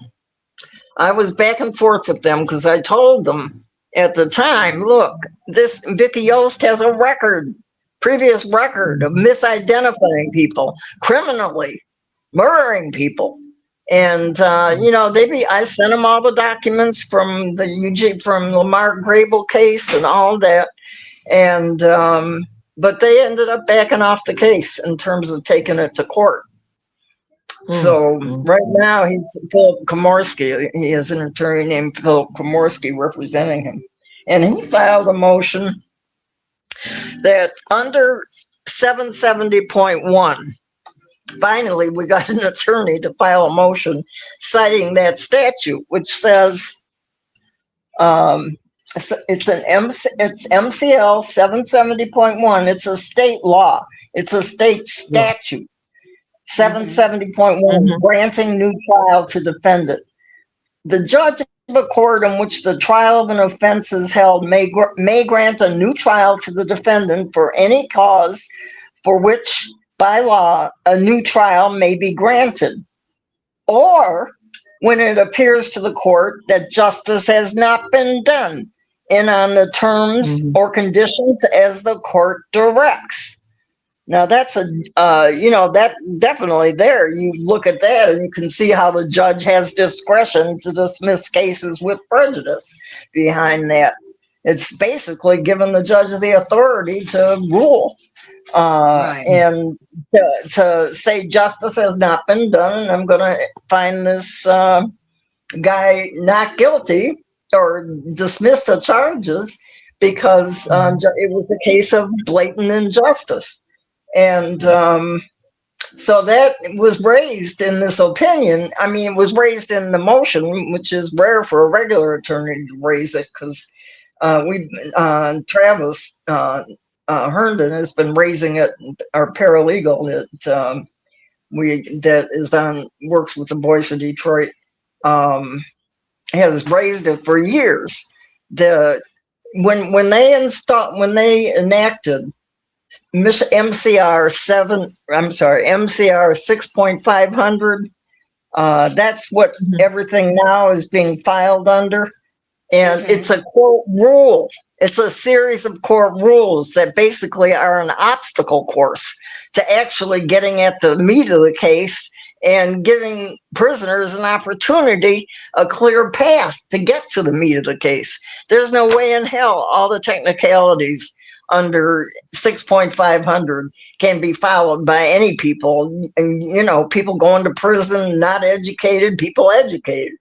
I was back and forth with them because I told them at the time, look, this Vicky Yost has a previous record of misidentifying people, criminally murdering people. And, you know, I sent them all the documents from from Lamar Grable case and all that. And, but they ended up backing off the case in terms of taking it to court. So right now he's Philip Komorski. He has an attorney named Philip Komorski representing him. And he filed a motion that under 770.1, finally we got an attorney to file a motion citing that statute, which says it's MCL 770.1. It's a state law. It's a state statute. 770.1, granting new trial to defendant. The judge of a court in which the trial of an offense is held may grant a new trial to the defendant for any cause for which, by law, a new trial may be granted, or when it appears to the court that justice has not been done and on the terms or conditions as the court directs. Now that's that definitely there. You look at that and you can see how the judge has discretion to dismiss cases with prejudice behind that. It's basically given the judge the authority to rule and to say justice has not been done. And I'm going to find this guy not guilty or dismiss the charges because it was a case of blatant injustice. And so that was raised in this opinion. I mean, it was raised in the motion, which is rare for a regular attorney to raise it because Travis Herndon has been raising it, our paralegal that works with the Voice of Detroit, has raised it for years. When they enacted MCR 6.500. That's what everything now is being filed under. And it's a court rule. It's a series of court rules that basically are an obstacle course to actually getting at the meat of the case and giving prisoners an opportunity, a clear path to get to the meat of the case. There's no way in hell all the technicalities under 6.500 can be followed by any people, and, people going to prison, not educated, people educated,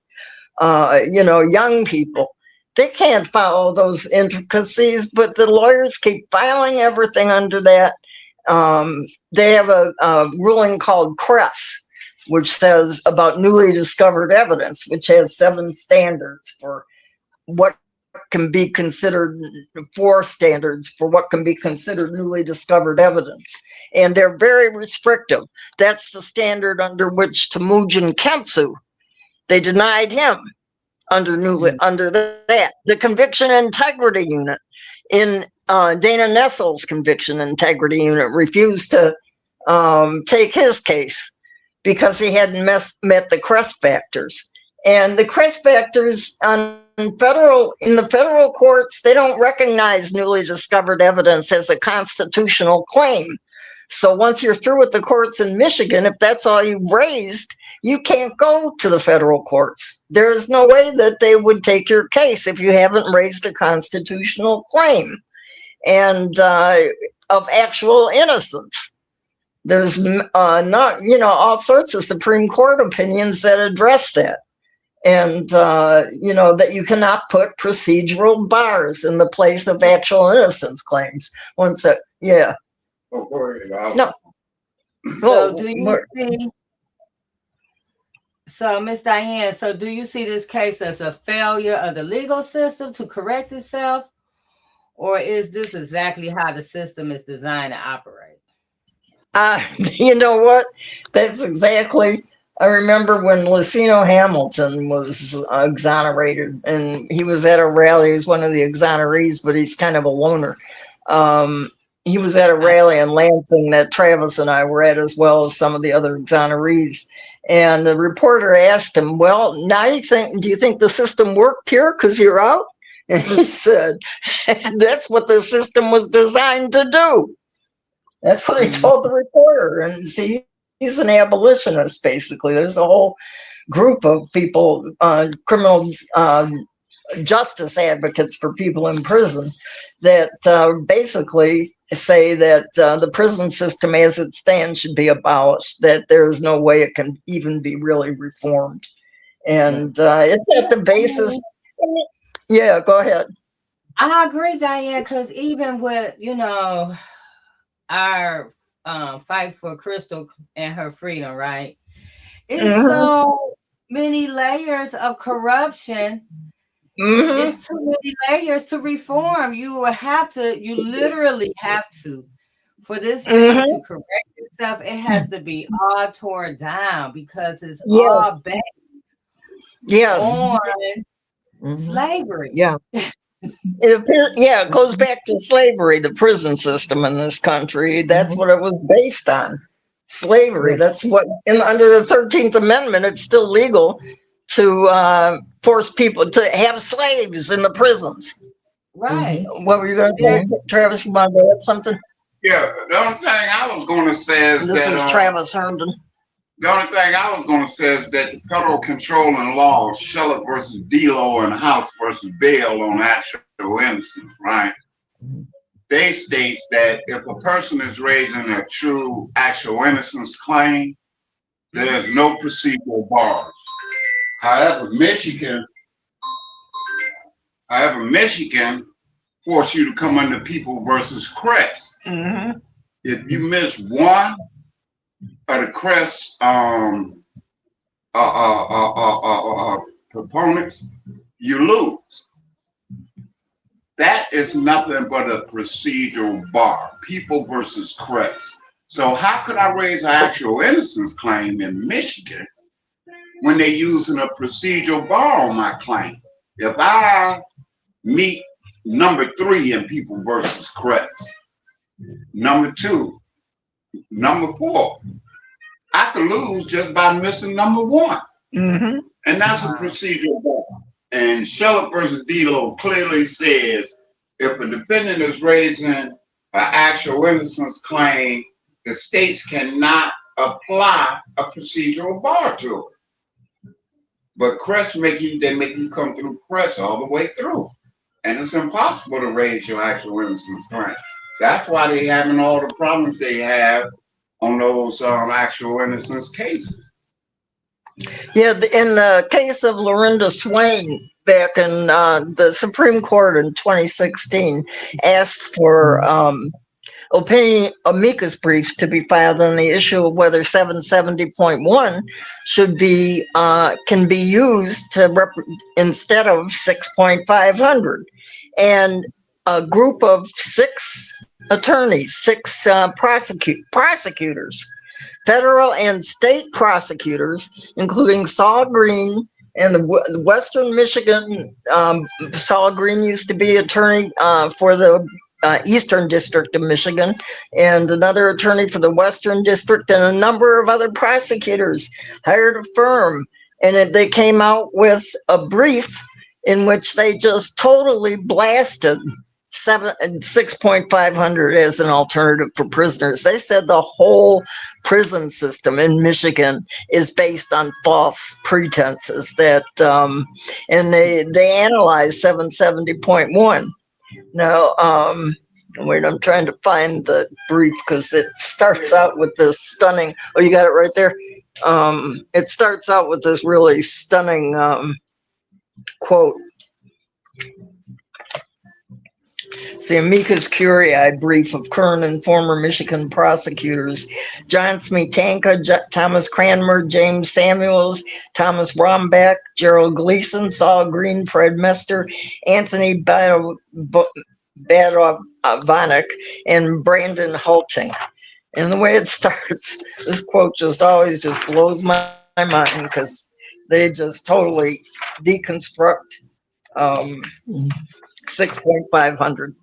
young people. They can't follow those intricacies, but the lawyers keep filing everything under that. They have a ruling called Cress, which says about newly discovered evidence, which has 7 standards for what can be considered, 4 standards for what can be considered newly discovered evidence. And they're very restrictive. That's the standard under which Temujin Kentsu, they denied him under that. The conviction integrity unit in Dana Nessel's conviction integrity unit refused to take his case because he hadn't met the Crest factors. And the Crest factors in the federal courts, they don't recognize newly discovered evidence as a constitutional claim. So once you're through with the courts in Michigan, if that's all you've raised, you can't go to the federal courts. There is no way that they would take your case if you haven't raised a constitutional claim and of actual innocence. There's not, you know, all sorts of Supreme Court opinions that address that. And, you know, that you cannot put procedural bars in the place of actual innocence claims. Once that, yeah. No. So do you see, so Ms. Diane, so do you see this case as a failure of the legal system to correct itself? Or is this exactly how the system is designed to operate? You know what? That's exactly, I remember when Lucino Hamilton was exonerated, and he was at a rally. He was one of the exonerees, but he's kind of a loner. He was at a rally in Lansing that Travis and I were at, as well as some of the other exonerees. And the reporter asked him, well, now do you think the system worked here because you're out? And he said, that's what the system was designed to do. That's what he told the reporter. And see, he's an abolitionist, basically. There's a whole group of people, criminal justice advocates for people in prison, that basically say that the prison system as it stands should be abolished, that there is no way it can even be really reformed. And it's at the basis. Yeah, go ahead. I agree, Diane, because even with, you know, our fight for Crystal and her freedom, right? It's so many layers of corruption. It's too many layers to reform. You literally have to, for this thing to correct itself, it has to be all torn down, because it's all based on slavery. Yeah. It goes back to slavery, the prison system in this country. That's what it was based on. Slavery. That's what, under the 13th Amendment, it's still legal to force people to have slaves in the prisons. Right. What were you going to say, Travis? You want to add something? Yeah, the only thing I was going to say is this is Travis Herndon. The only thing I was going to say is that the federal controlling laws, Shelley versus Delo and House versus Bell on actual innocence, right? They states that if a person is raising a true actual innocence claim, there's no procedural bars. However, Michigan force you to come under People versus Crest. If you miss one of the Crest proponents, you lose. That is nothing but a procedural bar. People versus Crest. So how could I raise an actual innocence claim in Michigan when they're using a procedural bar on my claim? If I meet number 3 in People versus Crest, number 2, number 4, I could lose just by missing number 1. And that's a procedural bar. And Shelley versus Delo clearly says if a defendant is raising an actual innocence claim, the states cannot apply a procedural bar to it. But Crest make you come through Crest all the way through. And it's impossible to raise your actual innocence claim. That's why they're having all the problems they have on those actual innocence cases. Yeah, in the case of Lorinda Swain, back in the Supreme Court in 2016, asked for opinion amicus briefs to be filed on the issue of whether 770.1 should be can be used to instead of 6.500, and a group of 6 attorneys, 6 prosecutors, federal and state prosecutors, including Saul Green and the Western Michigan. Saul Green used to be attorney for the Eastern District of Michigan, and another attorney for the Western District, and a number of other prosecutors hired a firm, and they came out with a brief in which they just totally blasted 6.500 as an alternative for prisoners. They said the whole prison system in Michigan is based on false pretenses, that and they analyzed 770.1. Now, Wait, I'm trying to find the brief because it starts out with this stunning. Oh, you got it right there. It starts out with this really stunning quote. It's the amicus curiae brief of current and former Michigan prosecutors John Smetanka, Thomas Cranmer, James Samuels, Thomas Rombach, Gerald Gleason, Saul Green, Fred Mester, Anthony Badovonic, and Brandon Halting. And the way it starts, this quote just always just blows my mind because they just totally deconstruct 6.500.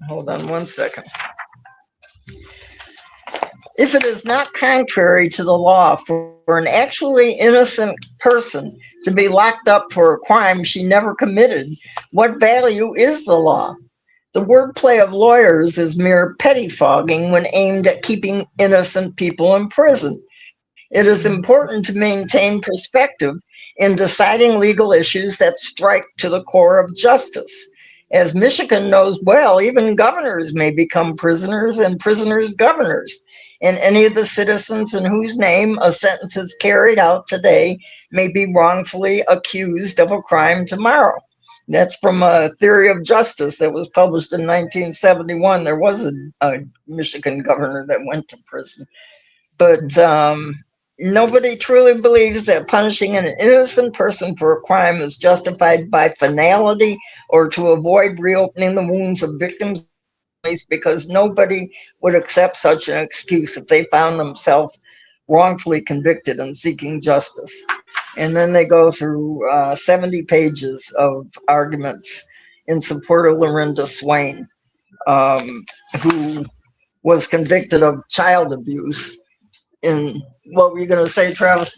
Hold on one second. If it is not contrary to the law for an actually innocent person to be locked up for a crime she never committed, what value is the law? The wordplay of lawyers is mere pettifogging when aimed at keeping innocent people in prison. It is important to maintain perspective in deciding legal issues that strike to the core of justice. As Michigan knows well, even governors may become prisoners and prisoners governors. And any of the citizens in whose name a sentence is carried out today may be wrongfully accused of a crime tomorrow. That's from a Theory of Justice that was published in 1971. There was a Michigan governor that went to prison. But nobody truly believes that punishing an innocent person for a crime is justified by finality or to avoid reopening the wounds of victims, because nobody would accept such an excuse if they found themselves wrongfully convicted and seeking justice. And then they go through 70 pages of arguments in support of Lorinda Swain, who was convicted of child abuse. And what were you going to say, Travis?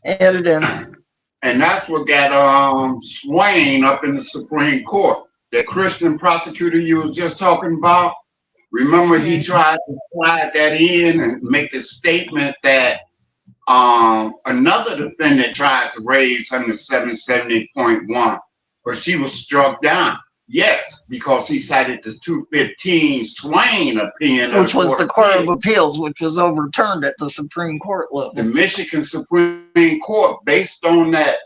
Add it in. And that's what got Swain up in the Supreme Court. The Christian prosecutor you was just talking about. Remember, he tried to slide that in and make the statement that another defendant tried to raise under 770.1, but she was struck down. Yes, because he cited the 215 Swain opinion, which was the Court of Appeals, which was overturned at the Supreme Court level. The Michigan Supreme Court, based on that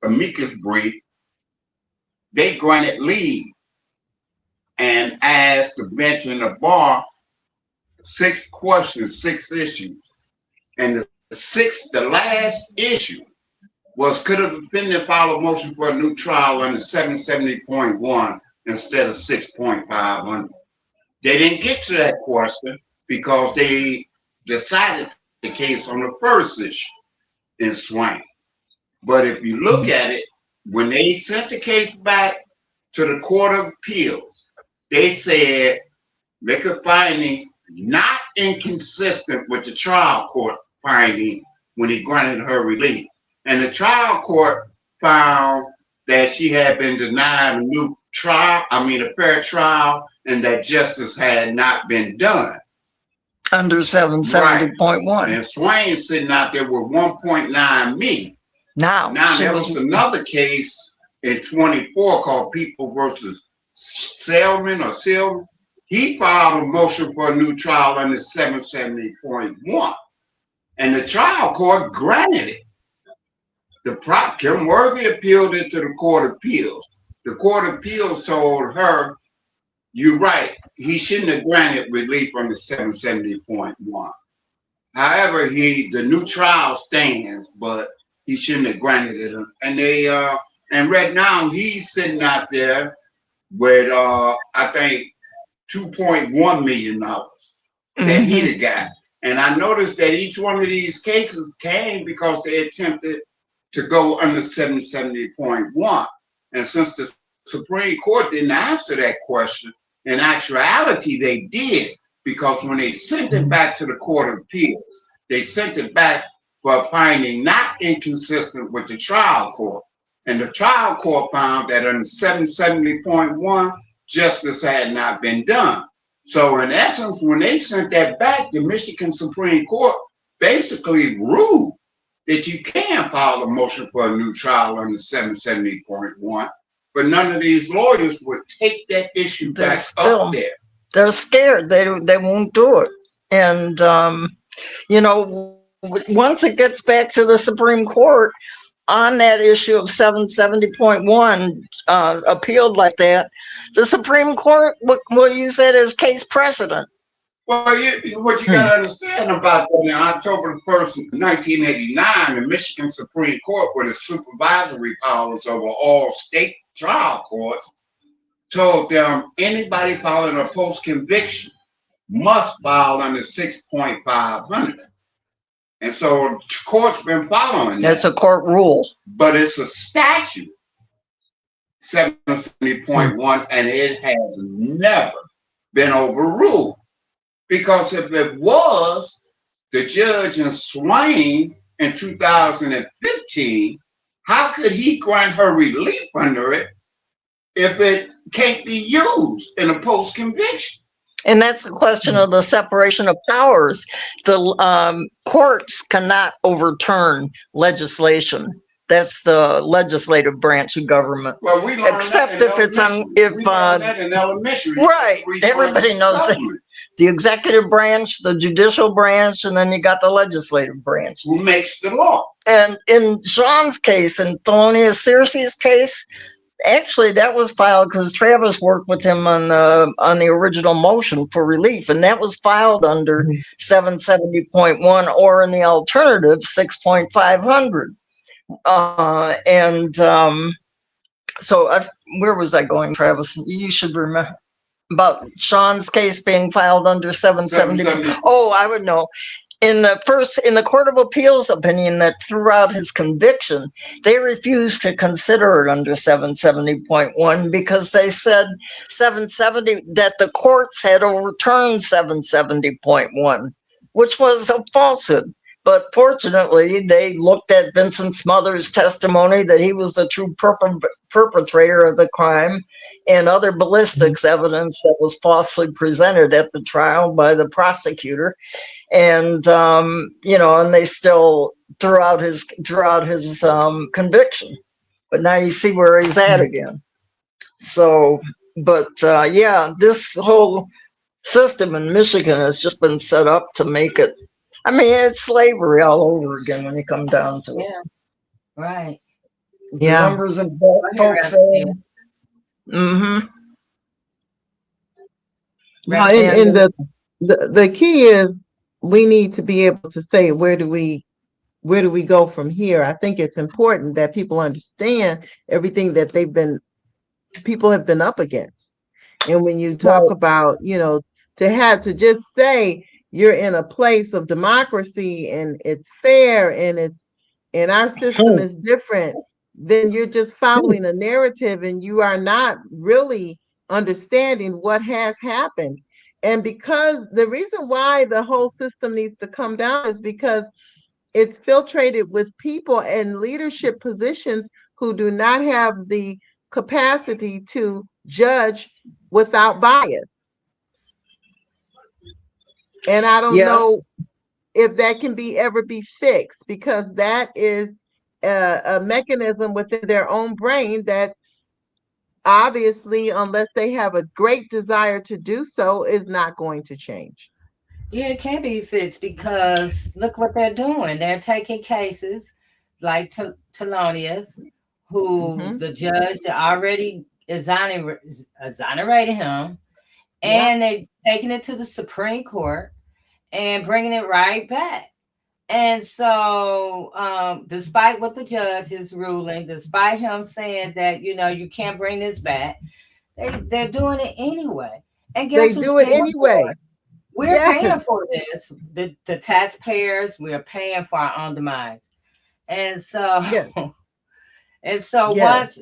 amicus brief, they granted leave and asked the bench and the bar 6 questions, 6 issues. And the last issue was, could a defendant file a motion for a new trial under 770.1 instead of 6.500? They didn't get to that question because they decided the case on the first issue in Swain. But if you look at it, when they sent the case back to the Court of Appeals, they said, make a finding not inconsistent with the trial court finding when he granted her relief. And the trial court found that she had been denied a fair trial, and that justice had not been done. Under 770.1. Right. And Swain sitting out there with 1.9 million. Now there was another case in 24 called People versus Selman. He filed a motion for a new trial under 770.1. And the trial court granted it. Kim Worthy appealed it to the Court of Appeals. The Court of Appeals told her, you're right, he shouldn't have granted relief under 770.1. However, the new trial stands, but he shouldn't have granted it. And right now he's sitting out there with I think $2.1 million that he got. And I noticed that each one of these cases came because they attempted to go under 770.1. And since the Supreme Court didn't answer that question, in actuality they did, because when they sent it back to the Court of Appeals, they sent it back for a finding not inconsistent with the trial court. And the trial court found that under 770.1, justice had not been done. So in essence, when they sent that back, the Michigan Supreme Court basically ruled that you can file a motion for a new trial under 770.1. but none of these lawyers would take that issue back up there. They're scared. They won't do it. And, you know, once it gets back to the Supreme Court on that issue of 770.1 appealed like that, the Supreme Court will use that as case precedent. Well, what you got to understand about that, in October 1st, 1989, the Michigan Supreme Court, with its supervisory powers over all state trial courts, told them anybody filing a post-conviction must file under 6.500. And so the court's been following that. That's a court rule. But it's a statute, 770.1, and it has never been overruled. Because if it was, the judge in Swain in 2015, how could he grant her relief under it if it can't be used in a post-conviction? And that's the question of the separation of powers. The courts cannot overturn legislation. That's the legislative branch of government. Well, we learned except that if it's on, if that in elementary. Right, everybody knows that. The executive branch, the judicial branch, and then you got the legislative branch. Who makes the law? And in Sean's case, in Ewing Searcy's case, actually that was filed because Travis worked with him on the original motion for relief, and that was filed under 770.1 or in the alternative 6.500. So where was I going, Travis? You should remember about Sean's case being filed under 770. Oh, I would know. In the Court of Appeals opinion that threw out his conviction, they refused to consider it under 770.1 because they said 770 that the courts had overturned 770.1, which was a falsehood. But fortunately, they looked at Vincent's mother's testimony that he was the true perpetrator of the crime and other ballistics evidence that was falsely presented at the trial by the prosecutor. And, and they still threw out his conviction. But now you see where he's at again. So, this whole system in Michigan has just been set up to make it, it's slavery all over again when you come down to it. Yeah, right. The numbers of folks saying. Mm-hmm. Well, and the key is we need to be able to say where do we go from here. I think it's important that people understand everything that people have been up against. And when you talk about, to just say you're in a place of democracy and it's fair and our system is different, then you're just following a narrative and you are not really understanding what has happened. And because the reason why the whole system needs to come down is because it's filtrated with people in leadership positions who do not have the capacity to judge without bias. And I don't know if that can ever be fixed, because that is a mechanism within their own brain that obviously, unless they have a great desire to do so, is not going to change. Yeah, it can be fixed because look what they're doing. They're taking cases like Thelonious, who the judge already exonerated him, and they're taking it to the Supreme Court and bringing it right back. And so, despite what the judge is ruling, despite him saying that, you can't bring this back, they're doing it anyway. And guess they do it anyway. We're paying for this. The taxpayers, we're paying for our undermined. And so, once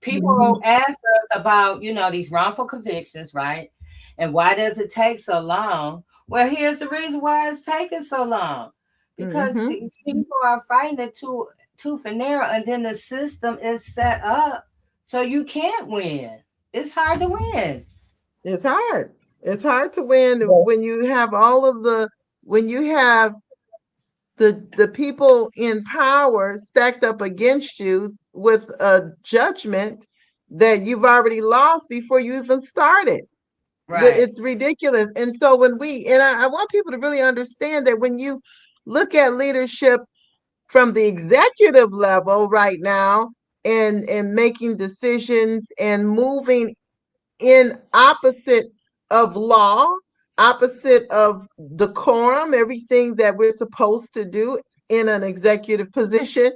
people ask us about, these wrongful convictions, right? And why does it take so long? Well, here's the reason why it's taking so long. Because these people are fighting it tooth and nail, and then the system is set up so you can't win. It's hard to win. It's hard. It's hard to win when you have the people in power stacked up against you with a judgment that you've already lost before you even started. Right. It's ridiculous. And so when I want people to really understand that when you look at leadership from the executive level right now and making decisions and moving in opposite of law, opposite of decorum, everything that we're supposed to do in an executive position,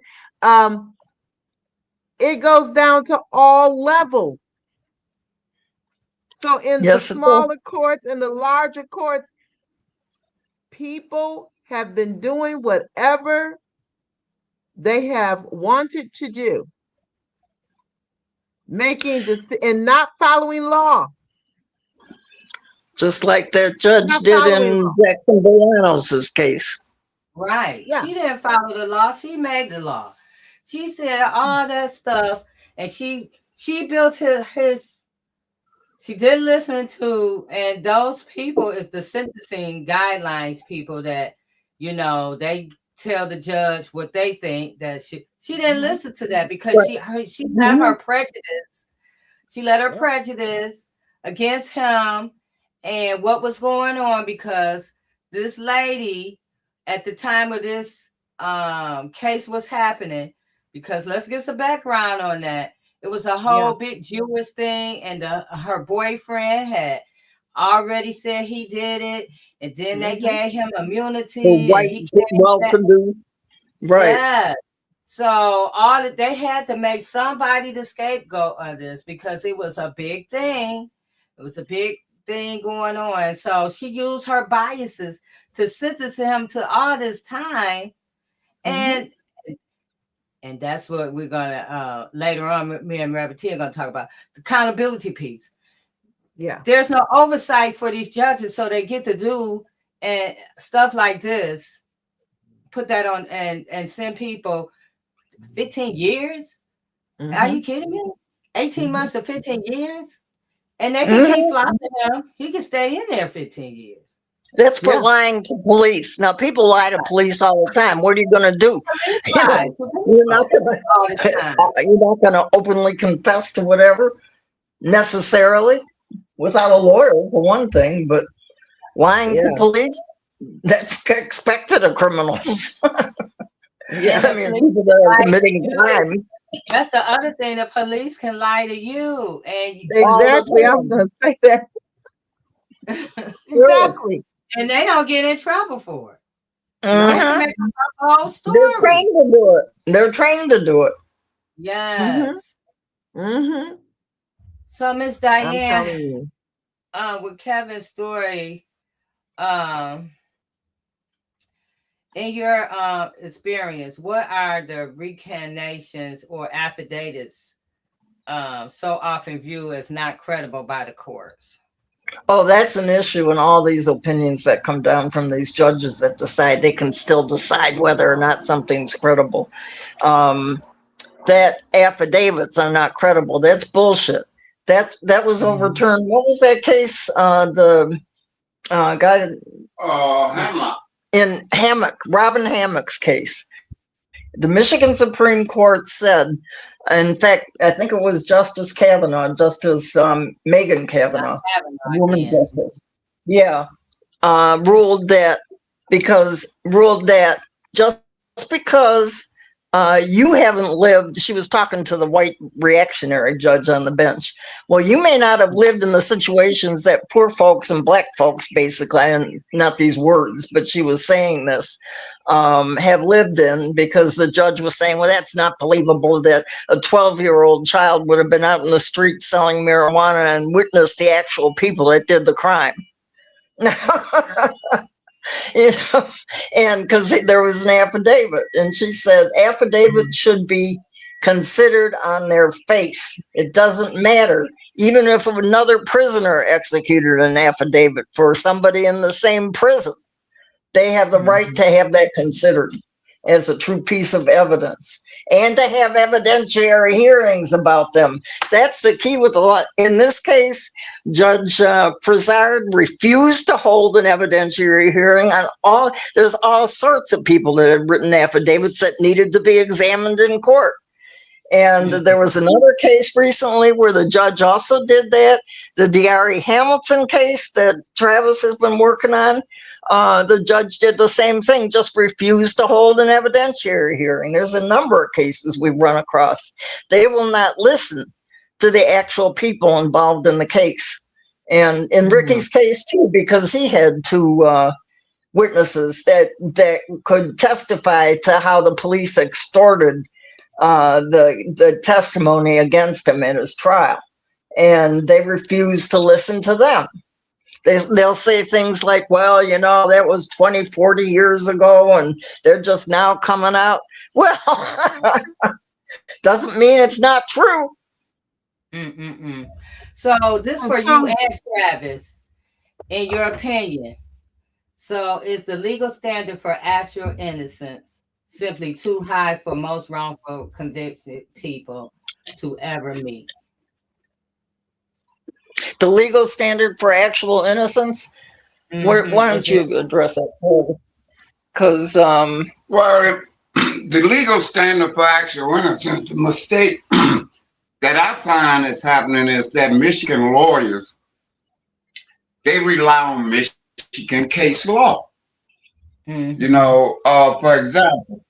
it goes down to all levels. So in the smaller courts and the larger courts, people have been doing whatever they have wanted to do, making this and not following law. Just like that judge did in Jackson Bolanos' case. Right. Yeah. She didn't follow the law. She made the law. She said all that stuff, and she built his. She did listen to, and those people is the sentencing guidelines people that, you know, they tell the judge what they think. That she didn't listen to that because she let her prejudice. She let her prejudice against him and what was going on, because this lady at the time of this case was happening, because let's get some background on that. It was a whole big Jewish thing, and her boyfriend had already said he did it, and then they gave him immunity. White, well-to-do, right? Yeah. So they had to make somebody the scapegoat of this because it was a big thing. It was a big thing going on. So she used her biases to sentence him to all this time, and that's what we're gonna later on. Me and Reverend T are gonna talk about the accountability piece. Yeah, there's no oversight for these judges, so they get to do and stuff like this. Put that on and send people 15 years. Are you kidding me? 18 months to 15 years, and they can keep flopping him. He can stay in there 15 years. That's for lying to police. Now, people lie to police all the time. What are you going to do? You're not going to openly confess to whatever necessarily without a lawyer, for one thing. But lying to police, that's expected of criminals. I mean, people that are committing crime. That's the other thing. The police can lie to you, and exactly. I was going to say that. Exactly. And they don't get in trouble for it. You don't have to make up the whole story. They're trained to do it. They're trained to do it. Yes. So, Miss Diane, with Kevin's story, in your experience, what are the recantations or affidavits so often viewed as not credible by the courts? Oh, that's an issue in all these opinions that come down from these judges that decide they can still decide whether or not something's credible. That affidavits are not credible. That's bullshit. That was overturned. What was that case? The guy Hammock. In Hammock, Robin Hammock's case. The Michigan Supreme Court said, in fact, I think it was Justice Megan Kavanaugh, woman justice. Yeah, ruled that just because you haven't lived, she was talking to the white reactionary judge on the bench. Well, you may not have lived in the situations that poor folks and black folks, basically, and not these words, but she was saying this, have lived in, because the judge was saying, well, that's not believable that a 12-year-old child would have been out in the street selling marijuana and witnessed the actual people that did the crime. You know, and because there was an affidavit, and she said affidavits should be considered on their face. It doesn't matter. Even if another prisoner executed an affidavit for somebody in the same prison, they have the right to have that considered as a true piece of evidence, and to have evidentiary hearings about them. That's the key with a lot. In this case, Judge Prezard refused to hold an evidentiary hearing on there's all sorts of people that had written affidavits that needed to be examined in court. And there was another case recently where the judge also did that. The D.R.E. Hamilton case that Travis has been working on, the judge did the same thing, just refused to hold an evidentiary hearing. There's a number of cases we've run across. They will not listen to the actual people involved in the case. And in Ricky's case too, because he had two witnesses that could testify to how the police extorted the testimony against him in his trial, and they refuse to listen to them. They'll say things like, well, you know, that was 20, 40 years ago and they're just now coming out. Well, doesn't mean it's not true. So this for you and Travis, in your opinion. So is the legal standard for actual innocence simply too high for most wrongful convicted people to ever meet? The legal standard for actual innocence? Why don't you address that? Because, well, the legal standard for actual innocence, the mistake that I find is happening is that Michigan lawyers, they rely on Michigan case law. You know, for example,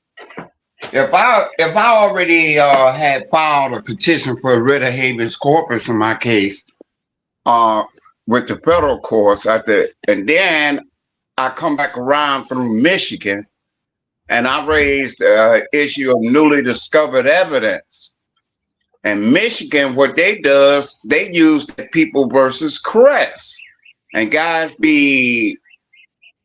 if I already had filed a petition for a writ of habeas corpus in my case with the federal courts, and then I come back around through Michigan, and I raised the issue of newly discovered evidence. And Michigan, what they does, they use the People versus Crest, and guys be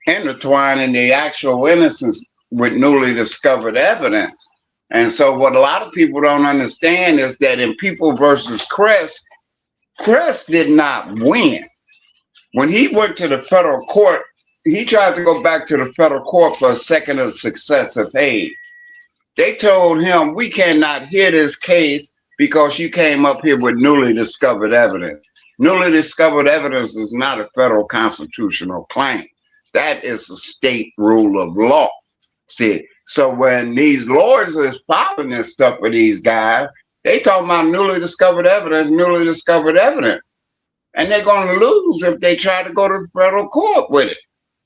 intertwining the actual innocence with newly discovered evidence. And so what a lot of people don't understand is that in People versus Crest, Crest did not win. When he went to the federal court, he tried to go back to the federal court for a second of successive aid. They told him, we cannot hear this case because you came up here with newly discovered evidence. Newly discovered evidence is not a federal constitutional claim. That is a state rule of law. See, so when these lawyers is filing this stuff with these guys, they talking about newly discovered evidence. And they're going to lose if they try to go to the federal court with it,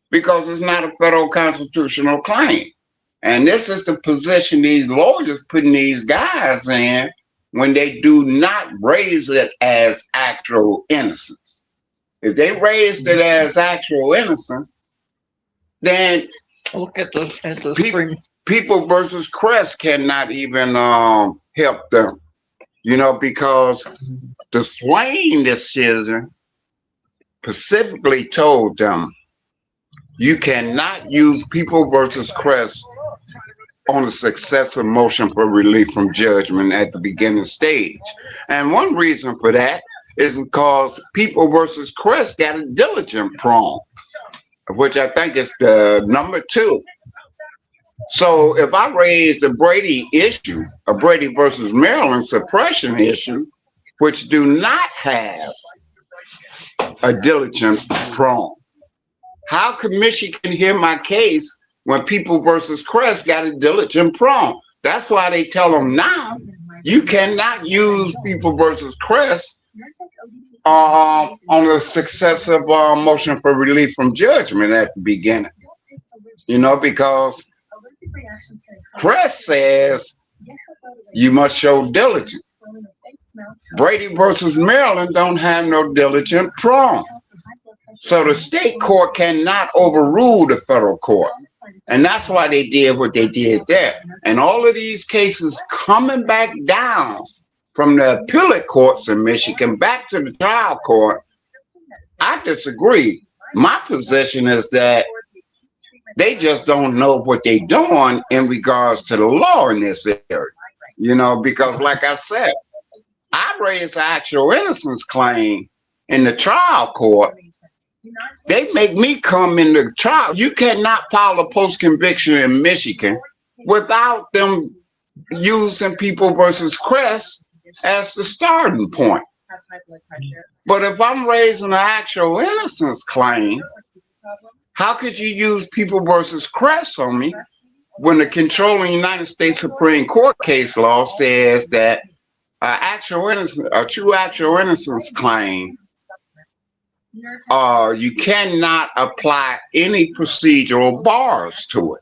because it's not a federal constitutional claim. And this is the position these lawyers putting these guys in when they do not raise it as actual innocence. If they raised it as actual innocence, then look at the People versus Crest cannot even help them, you know, because the Swain decision specifically told them you cannot use People versus Crest on a successive motion for relief from judgment at the beginning stage. And one reason for that is because People versus Crest got a diligent prong, which I think is the number 2. So if I raise the Brady issue, a Brady versus Maryland suppression issue, which do not have a diligent prong, how could Michigan hear my case when People versus Crest got a diligent prong? That's why they tell them now, you cannot use People versus Crest on a successive motion for relief from judgment at the beginning, you know, because Crest says you must show diligence. Brady versus Maryland don't have no diligent prong. So the state court cannot overrule the federal court. And that's why they did what they did there. And all of these cases coming back down from the appellate courts in Michigan back to the trial court, I disagree. My position is that they just don't know what they're doing in regards to the law in this area. You know, because like I said, I raised an actual innocence claim in the trial court. They make me come in the trial. You cannot file a post-conviction in Michigan without them using People versus Crest as the starting point. But if I'm raising an actual innocence claim, how could you use People versus Crest on me when the controlling United States Supreme Court case law says that a true actual innocence claim, you cannot apply any procedural bars to it.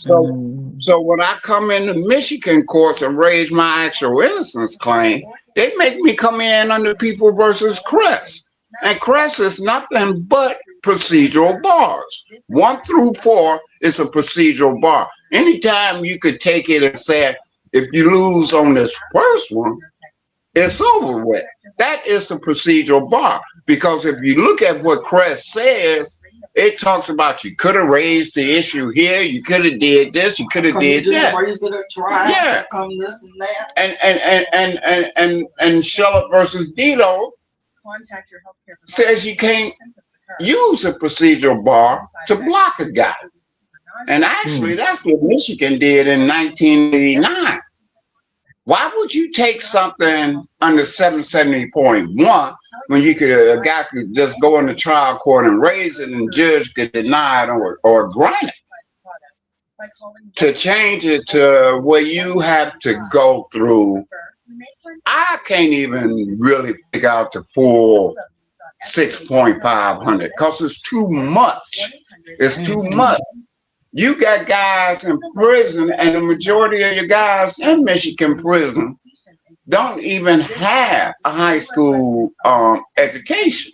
So when I come into Michigan courts and raise my actual innocence claim, they make me come in under People versus Crest. And Crest is nothing but procedural bars. 1 through 4 is a procedural bar. Anytime you could take it and say, if you lose on this first one, it's over with. That is a procedural bar. Because if you look at what Crest says, it talks about you could have raised the issue here, you could have did this, you could have did that. Yeah. And Shelley versus Dito says you can't use a procedural bar to block a guy. And actually, that's what Michigan did in 1989. Why would you take something under 770.1 when a guy could just go in the trial court and raise it and the judge could deny it or grant it? To change it to where you have to go through, I can't even really figure out the full 6.500 because it's too much. It's too much. You got guys in prison, and the majority of your guys in Michigan prison don't even have a high school education.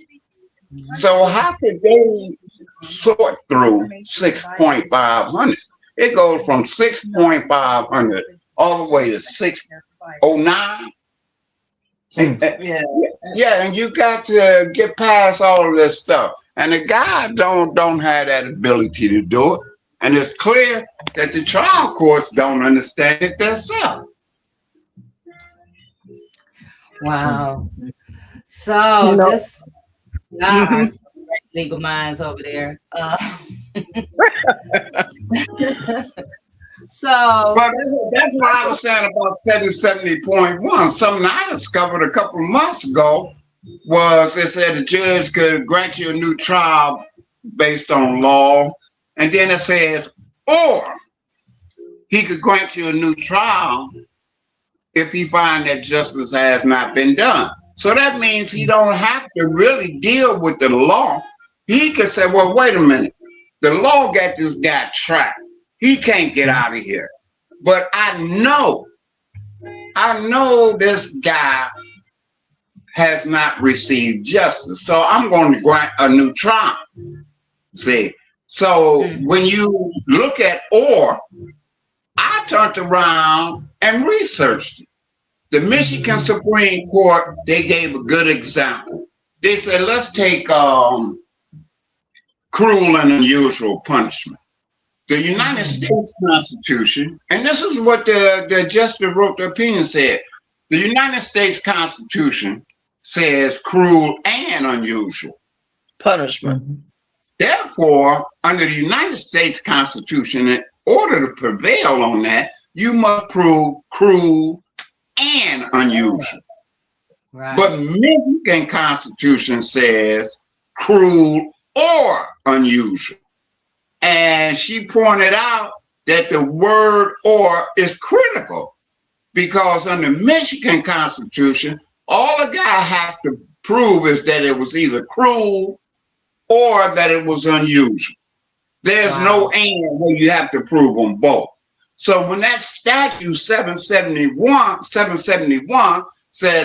So how could they sort through 6.500? It goes from 6.500 all the way to 609. Yeah, and you got to get past all of this stuff. And the guy don't have that ability to do it. And it's clear that the trial courts don't understand it themselves. Wow. So this are legal minds over there. So but that's what I was saying about 770.1. Something I discovered a couple of months ago was it said the judge could grant you a new trial based on law. And then it says, or he could grant you a new trial if he find that justice has not been done. So that means he don't have to really deal with the law. He could say, well, wait a minute. The law got this guy trapped. He can't get out of here. But I know this guy has not received justice. So I'm going to grant a new trial. See? So when you look at or, I turned around and researched it. The Michigan Supreme Court, they gave a good example. They said, let's take cruel and unusual punishment. The United States Constitution, and this is what the justice wrote the opinion said. The United States Constitution says cruel and unusual punishment. Therefore, under the United States Constitution, in order to prevail on that, you must prove cruel and unusual. Right. But Michigan Constitution says cruel or unusual. And she pointed out that the word or is critical because under Michigan Constitution, all a guy has to prove is that it was either cruel or that it was unusual. There's no and where you have to prove them both. So when that statute 771 said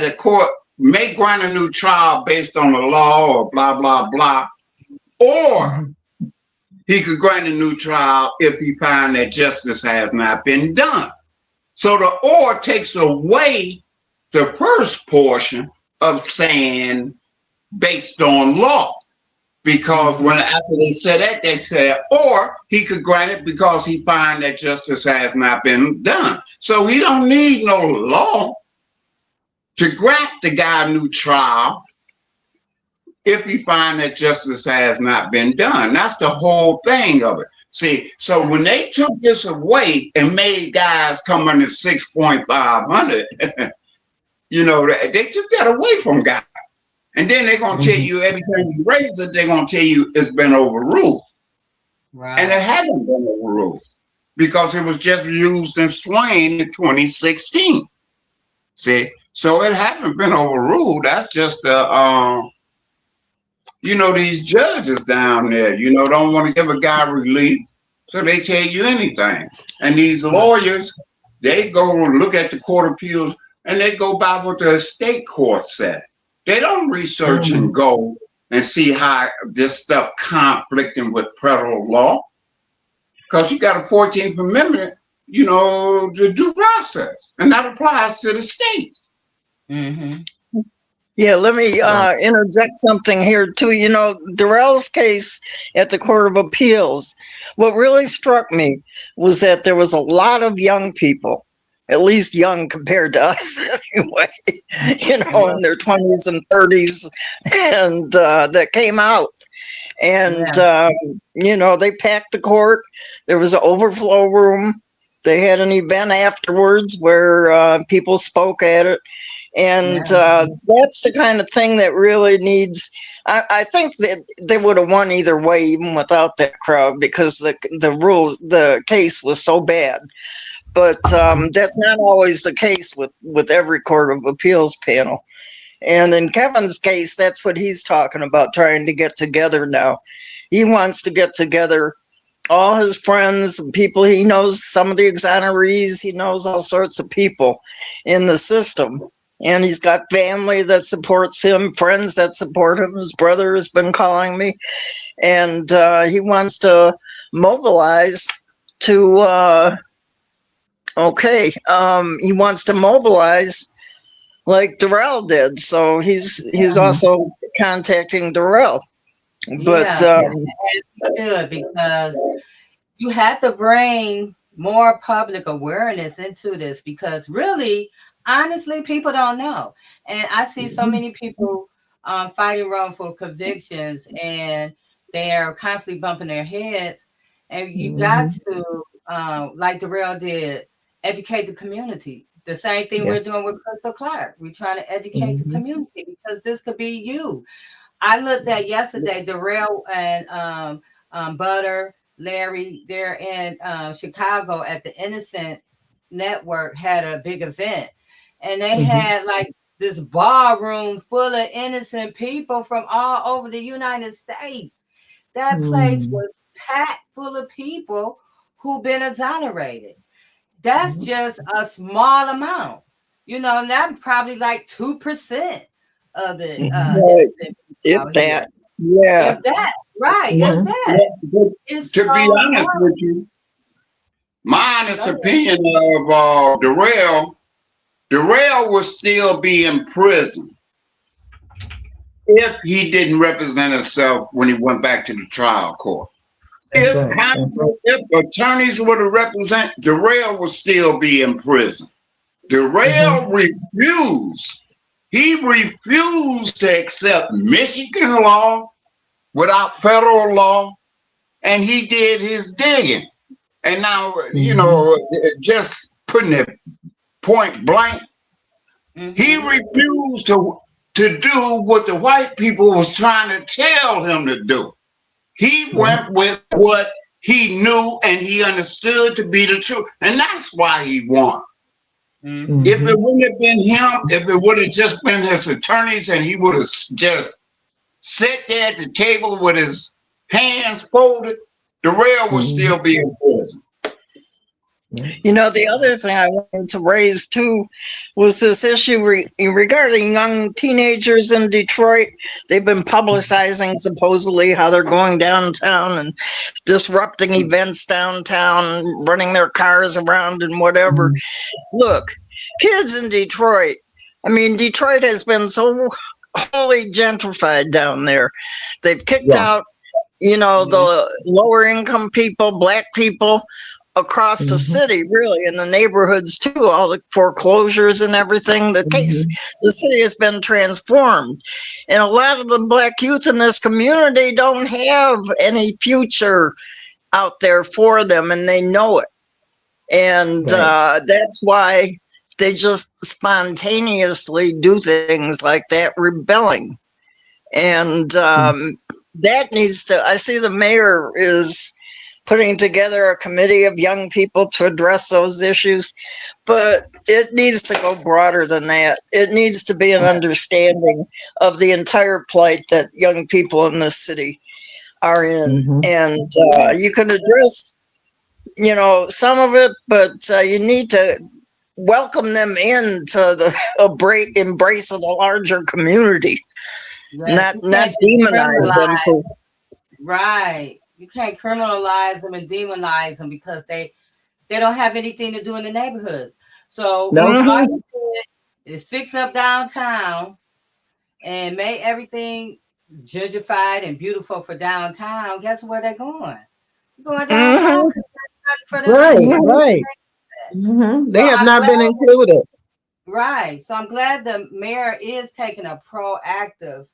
the court may grant a new trial based on the law or blah, blah, blah, or he could grant a new trial if he find that justice has not been done. So the or takes away the first portion of saying based on law. Because when after they said that, they said, or he could grant it because he find that justice has not been done. So he don't need no law to grant the guy a new trial if he find that justice has not been done. That's the whole thing of it. See, so when they took this away and made guys come under 6.500, you know, they took that away from guys. And then they're going to tell you every time you raise it, they're going to tell you it's been overruled. Right. And it hasn't been overruled. because it was just used in Swain in 2016. See, so it hasn't been overruled. That's just these judges down there, don't want to give a guy relief, so they tell you anything. And these lawyers, they go look at the court appeals and they go by what the state court said. They don't research and go and see how this stuff conflicting with federal law. Because you got a 14th Amendment, the due process, and that applies to the states. Mm-hmm. Yeah, let me interject something here too. Darrell's case at the Court of Appeals, what really struck me was that there was a lot of young people, at least young compared to us anyway, in their 20s and 30s, and that came out. And, they packed the court. There was an overflow room. They had an event afterwards where people spoke at it. And that's the kind of thing that really needs, I think that they would have won either way, even without that crowd, because the case was so bad. But that's not always the case with every Court of Appeals panel. And in Kevin's case, that's what he's talking about, trying to get together now. He wants to get together all his friends, people he knows, some of the exonerees, he knows all sorts of people in the system. And he's got family that supports him, friends that support him. His brother has been calling me. And he wants to mobilize to, he wants to mobilize like Darrell did. So he's also contacting Darrell. But good, because you have to bring more public awareness into this, because really, honestly, people don't know. And I see so many people fighting wrongful convictions, and they're constantly bumping their heads. And you got to, like Darrell did, educate the community. The same thing we're doing with Crystal Clark. We're trying to educate the community, because this could be you. I looked at yesterday, Darrell and Butter, Larry, they're in Chicago at the Innocent Network, had a big event. And they had like this ballroom full of innocent people from all over the United States. That place was packed full of people who've been exonerated. That's just a small amount. That's probably like 2% of the if that. Yeah. If that, right. If that. To be honest with you, my honest opinion of Darrell would still be in prison if he didn't represent himself when he went back to the trial court. If attorneys were to represent, Darrell would still be in prison. Darrell refused. He refused to accept Michigan law without federal law, and he did his digging. And now, just putting it point blank, he refused to do what the white people was trying to tell him to do. He went with what he knew and he understood to be the truth. And that's why he won. If it wouldn't have been him, if it would have just been his attorneys and he would have just sat there at the table with his hands folded, Darrell would still be in prison. The other thing I wanted to raise too was this issue regarding young teenagers in Detroit. They've been publicizing supposedly how they're going downtown and disrupting events downtown, running their cars around and whatever. Look, kids in Detroit, Detroit has been so wholly gentrified down there. They've kicked out, the lower income people, black people, across the city, really, in the neighborhoods too, all the foreclosures and everything. The city has been transformed, and a lot of the black youth in this community don't have any future out there for them, and they know it. And that's why they just spontaneously do things like that, rebelling. And that needs to, I see the mayor is putting together a committee of young people to address those issues. But it needs to go broader than that. It needs to be an understanding of the entire plight that young people in this city are in. And you can address, some of it, but you need to welcome them into the embrace of the larger community, not demonize them. Right. You can't criminalize them and demonize them because they don't have anything to do in the neighborhoods. So all you did is fix up downtown and make everything gentrified and beautiful for downtown. Guess where they're going? Going downtown. For them. Right. They have not been included. Right. So I'm glad the mayor is taking a proactive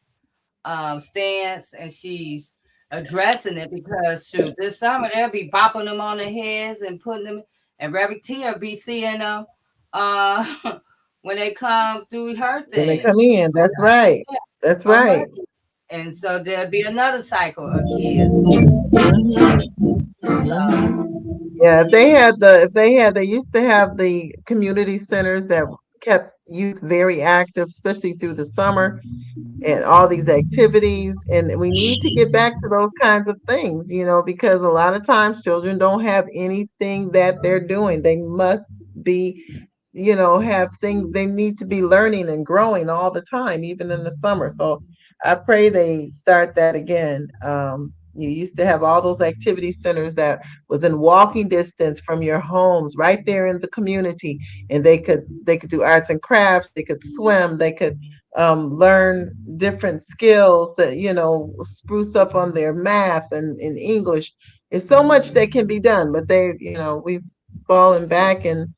stance and she's addressing it, because this summer they'll be bopping them on the heads and putting them, and Reverend T will be seeing them when they come through her thing. When they come in, that's right. Yeah. That's right. And so there'll be another cycle of kids. Yeah, they used to have the community centers that kept youth very active, especially through the summer, and all these activities. And we need to get back to those kinds of things, because a lot of times children don't have anything that they're doing. They must be, have things they need to be learning and growing all the time, even in the summer. So I pray they start that again. You used to have all those activity centers that was in walking distance from your homes, right there in the community, and they could do arts and crafts, they could swim, they could learn different skills that spruce up on their math and in English. It's so much that can be done, but we've fallen back and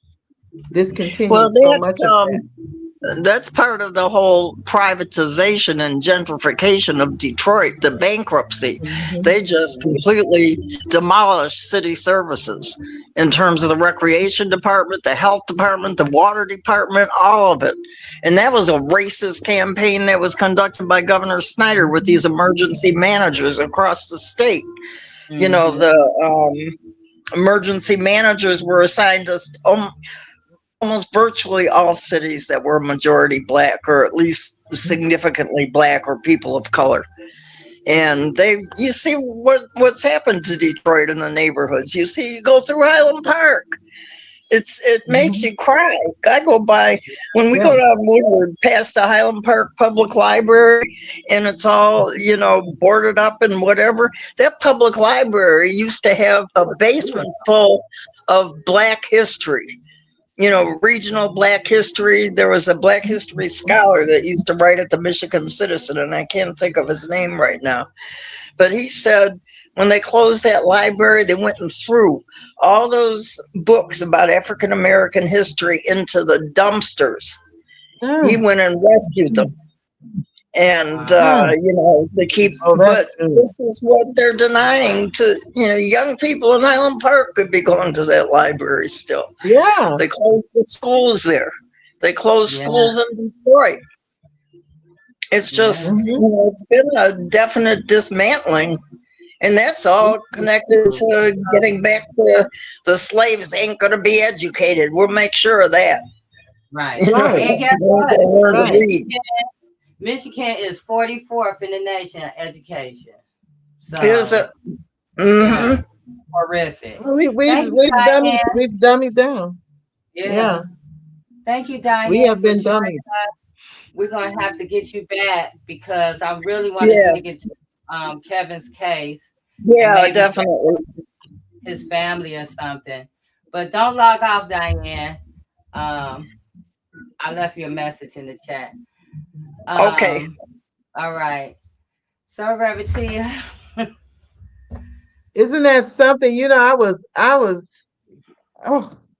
discontinued so much of that. That's part of the whole privatization and gentrification of Detroit, the bankruptcy. They just completely demolished city services in terms of the recreation department, the health department, the water department, all of it. And that was a racist campaign that was conducted by Governor Snyder with these emergency managers across the state. The emergency managers were assigned to almost virtually all cities that were majority Black, or at least significantly Black or people of color. And you see what's happened to Detroit in the neighborhoods. You go through Highland Park. It makes you cry. I go by, when we go down Woodward past the Highland Park Public Library, and it's all, boarded up and whatever. That public library used to have a basement full of Black history. Regional Black history. There was a Black history scholar that used to write at the Michigan Citizen, and I can't think of his name right now. But he said when they closed that library, they went and threw all those books about African American history into the dumpsters. He went and rescued them. And, to keep, but this is what they're denying to, young people in Highland Park could be going to that library still. Yeah. They closed the schools there. They closed schools in Detroit. It's just, it's been a definite dismantling. And that's all connected to getting back to the slaves ain't going to be educated. We'll make sure of that. Right. And guess what? Michigan is 44th in the nation in education. So, is it? Yeah, horrific. We've dummied down. Yeah. Thank you, Diane. We have been dummied. We're gonna have to get you back because I really want to dig into Kevin's case. Yeah, definitely. His family or something. But don't log off, Diane. I left you a message in the chat. Okay. All right. So, Reverend Tia. Isn't that something?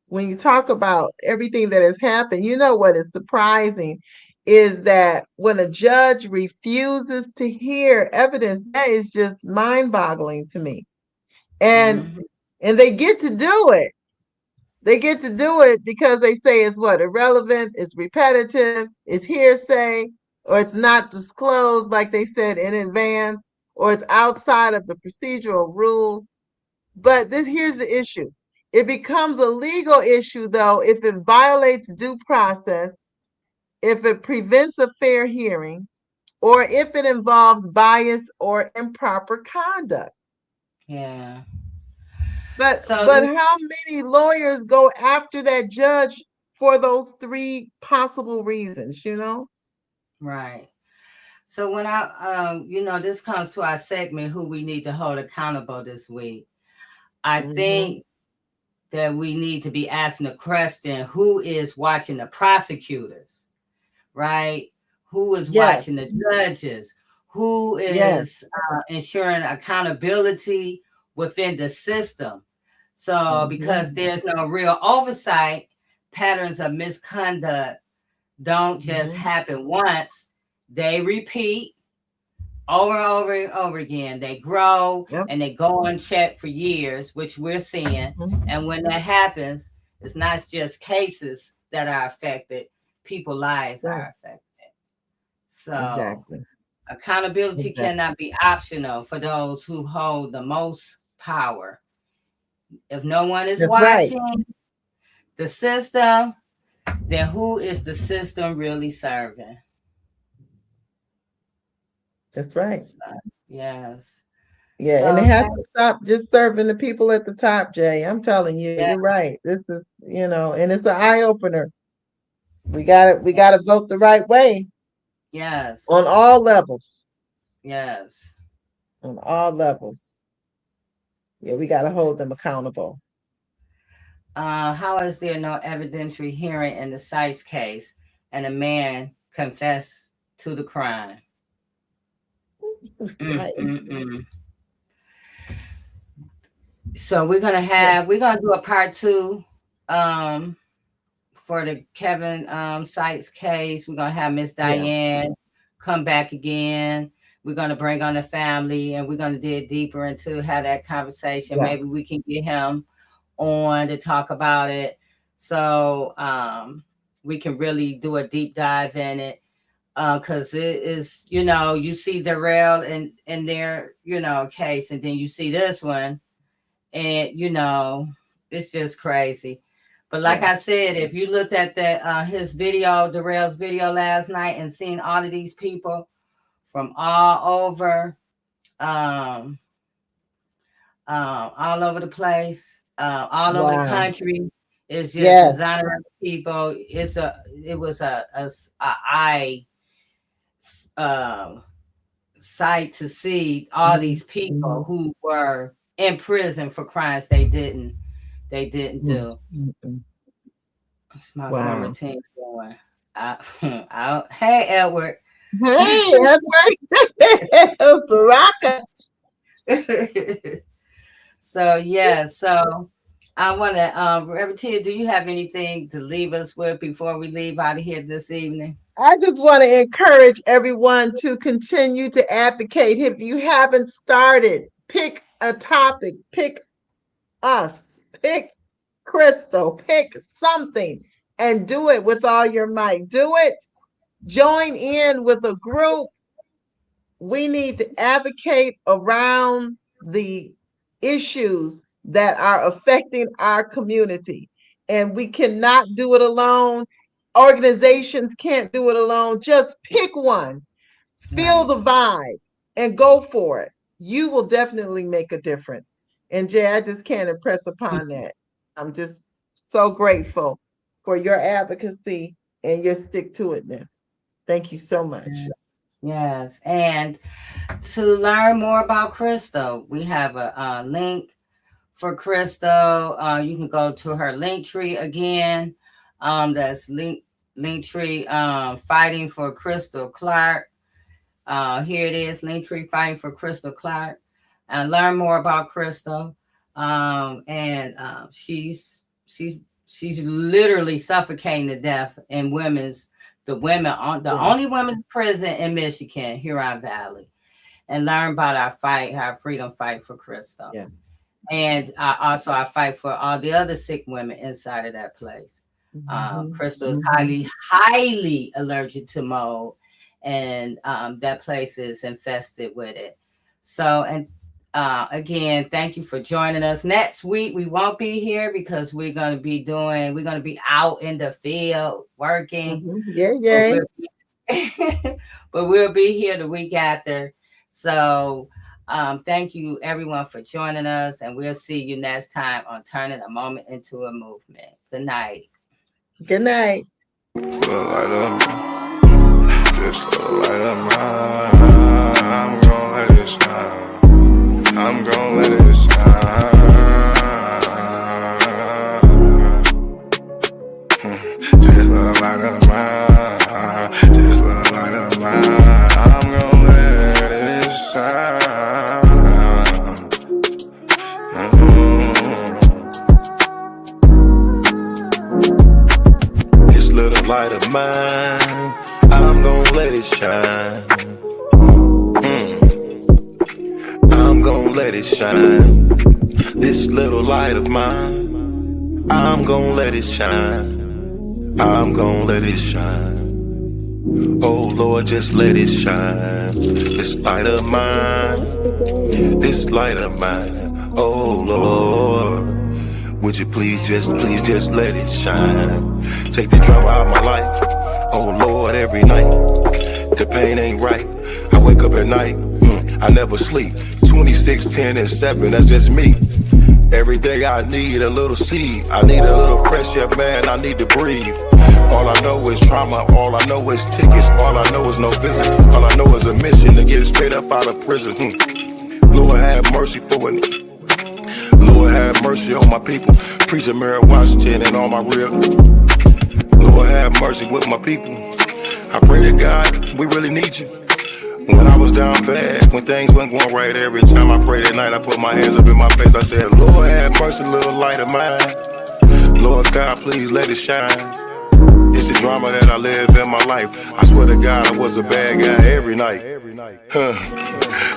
When you talk about everything that has happened, what is surprising is that when a judge refuses to hear evidence, that is just mind-boggling to me. And they get to do it. They get to do it because they say it's irrelevant, it's repetitive, it's hearsay, or it's not disclosed like they said in advance, or it's outside of the procedural rules. But here's the issue. It becomes a legal issue, though, if it violates due process, if it prevents a fair hearing, or if it involves bias or improper conduct. Yeah. But how many lawyers go after that judge for those three possible reasons, Right. So when this comes to our segment, who we need to hold accountable this week, I think that we need to be asking the question, who is watching the prosecutors, right? Who is watching the judges? Who is ensuring accountability within the system? So because there's no real oversight, patterns of misconduct don't just happen once. They repeat over and over and over again. They grow and they go unchecked for years, which we're seeing. And when that happens, it's not just cases that are affected, people's lives are affected. So accountability cannot be optional for those who hold the most power. If no one is watching the system, then who is the system really serving? That's right. So, yes. Yeah, and it has to stop just serving the people at the top, Jay. I'm telling you, you're right. This is, and it's an eye opener. We gotta vote the right way. Yes. On all levels. Yes. On all levels. Yeah, we gotta hold them accountable. How is there no evidentiary hearing in the Searcy case and a man confessed to the crime? So we're gonna do a part 2 for the Kevin Searcy case. We're gonna have Miss Diane come back again. We're gonna bring on the family and we're gonna dig deeper into how that conversation. Maybe we can get him on to talk about it, so we can really do a deep dive in it. Because it is, you see Darrell in their, case, and then you see this one, and it's just crazy. But like I said, if you looked at that his video, Darrell's video last night, and seen all of these people from all over the place, all over the country, it's just exonerating people. It was a eye sight to see all these people who were in prison for crimes they didn't do. It's my former team going. Hey, Edward. Hey, Edward. Baraka. So I want to, Reverend Tia, do you have anything to leave us with before we leave out of here this evening? I just want to encourage everyone to continue to advocate. If you haven't started, pick a topic, pick us, pick Crystal, pick something, and do it with all your might. Do it. Join in with a group. We need to advocate around the issues that are affecting our community. And we cannot do it alone. Organizations can't do it alone. Just pick one, feel the vibe, and go for it. You will definitely make a difference. And Jay, I just can't impress upon that. I'm just so grateful for your advocacy and your stick-to-itness. Thank you so much. Yes. And to learn more about Crystal, we have a link for Crystal. You can go to her Linktree again. That's Linktree Fighting for Crystal Clark. Here it is, Linktree Fighting for Crystal Clark. And learn more about Crystal. She's literally suffocating to death in the only women's prison in Michigan, Huron Valley. And learn about our freedom fight for Crystal. Yeah. And also I fight for all the other sick women inside of that place. Crystal is highly allergic to mold, and that place is infested with it. So, and Again, thank you for joining us. Next week, we won't be here because we're going to be out in the field working. Mm-hmm. But we'll be here the week after. So thank you everyone for joining us, and we'll see you next time on Turning a Moment into a Movement. Good night. Good night. Just a light of mine. I'm gonna let it shine. I'm gonna let it shine. Just a light of mine. Just a light of mine. I'm gonna let it shine. This little light of mine, I'm gonna let it shine. I'm gonna let it shine. This little light of mine, I'm gonna let it shine. I'm gonna let it shine. Oh Lord, just let it shine. This light of mine, this light of mine. Oh Lord, would you please just let it shine. Take the drama out of my life. Oh Lord, every night the pain ain't right. I wake up at night, I never sleep. 26, 10, and 7, that's just me. Every day I need a little seed. I need a little fresh air, man, I need to breathe. All I know is trauma, all I know is tickets. All I know is no visit. All I know is a mission to get straight up out of prison. Lord have mercy for me. Lord have mercy on my people. Preacher Mary Washington and all my real. Lord have mercy with my people. I pray to God, we really need you. When I was down bad, when things weren't going right, every time I prayed at night, I put my hands up in my face. I said, Lord have mercy, little light of mine. Lord God, please let it shine. It's the drama that I live in my life. I swear to God, I was a bad guy every night.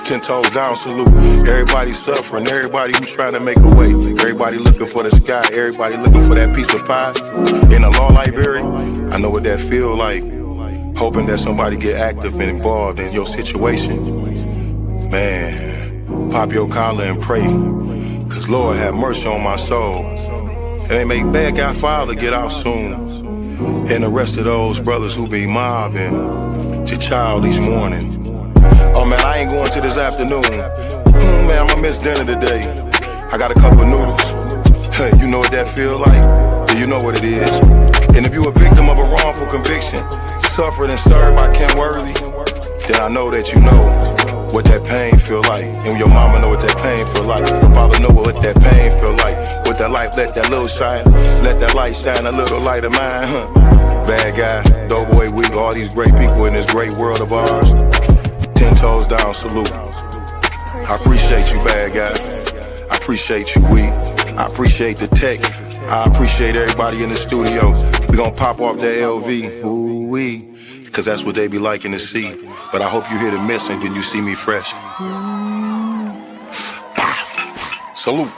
10 toes down, salute. Everybody suffering, everybody who's trying to make a way. Everybody looking for the sky, everybody looking for that piece of pie. In a law library, I know what that feel like. Hoping that somebody get active and involved in your situation. Man, pop your collar and pray. Cause Lord have mercy on my soul. And they make bad guy father get out soon. And the rest of those brothers who be mobbing to child each morning. Oh man, I ain't going to this afternoon. Man, I'ma miss dinner today. I got a couple noodles. Hey, you know what that feel like? Yeah, you know what it is. And if you a victim of a wrongful conviction, suffered and served by Ken Worthy, then I know that you know what that pain feel like. And your mama know what that pain feel like. Your father know what that pain feel like. With that light, let that little shine. Let that light shine, a little light of mine. Bad guy, Doughboy, we, all these great people in this great world of ours. 10 toes down, salute. I appreciate you, bad guy. I appreciate you, we. I appreciate the tech. I appreciate everybody in the studio. We gonna pop off that LV. Ooh-wee. Cause that's what they be liking to see. But I hope you hear the missing when you see me fresh. Salute.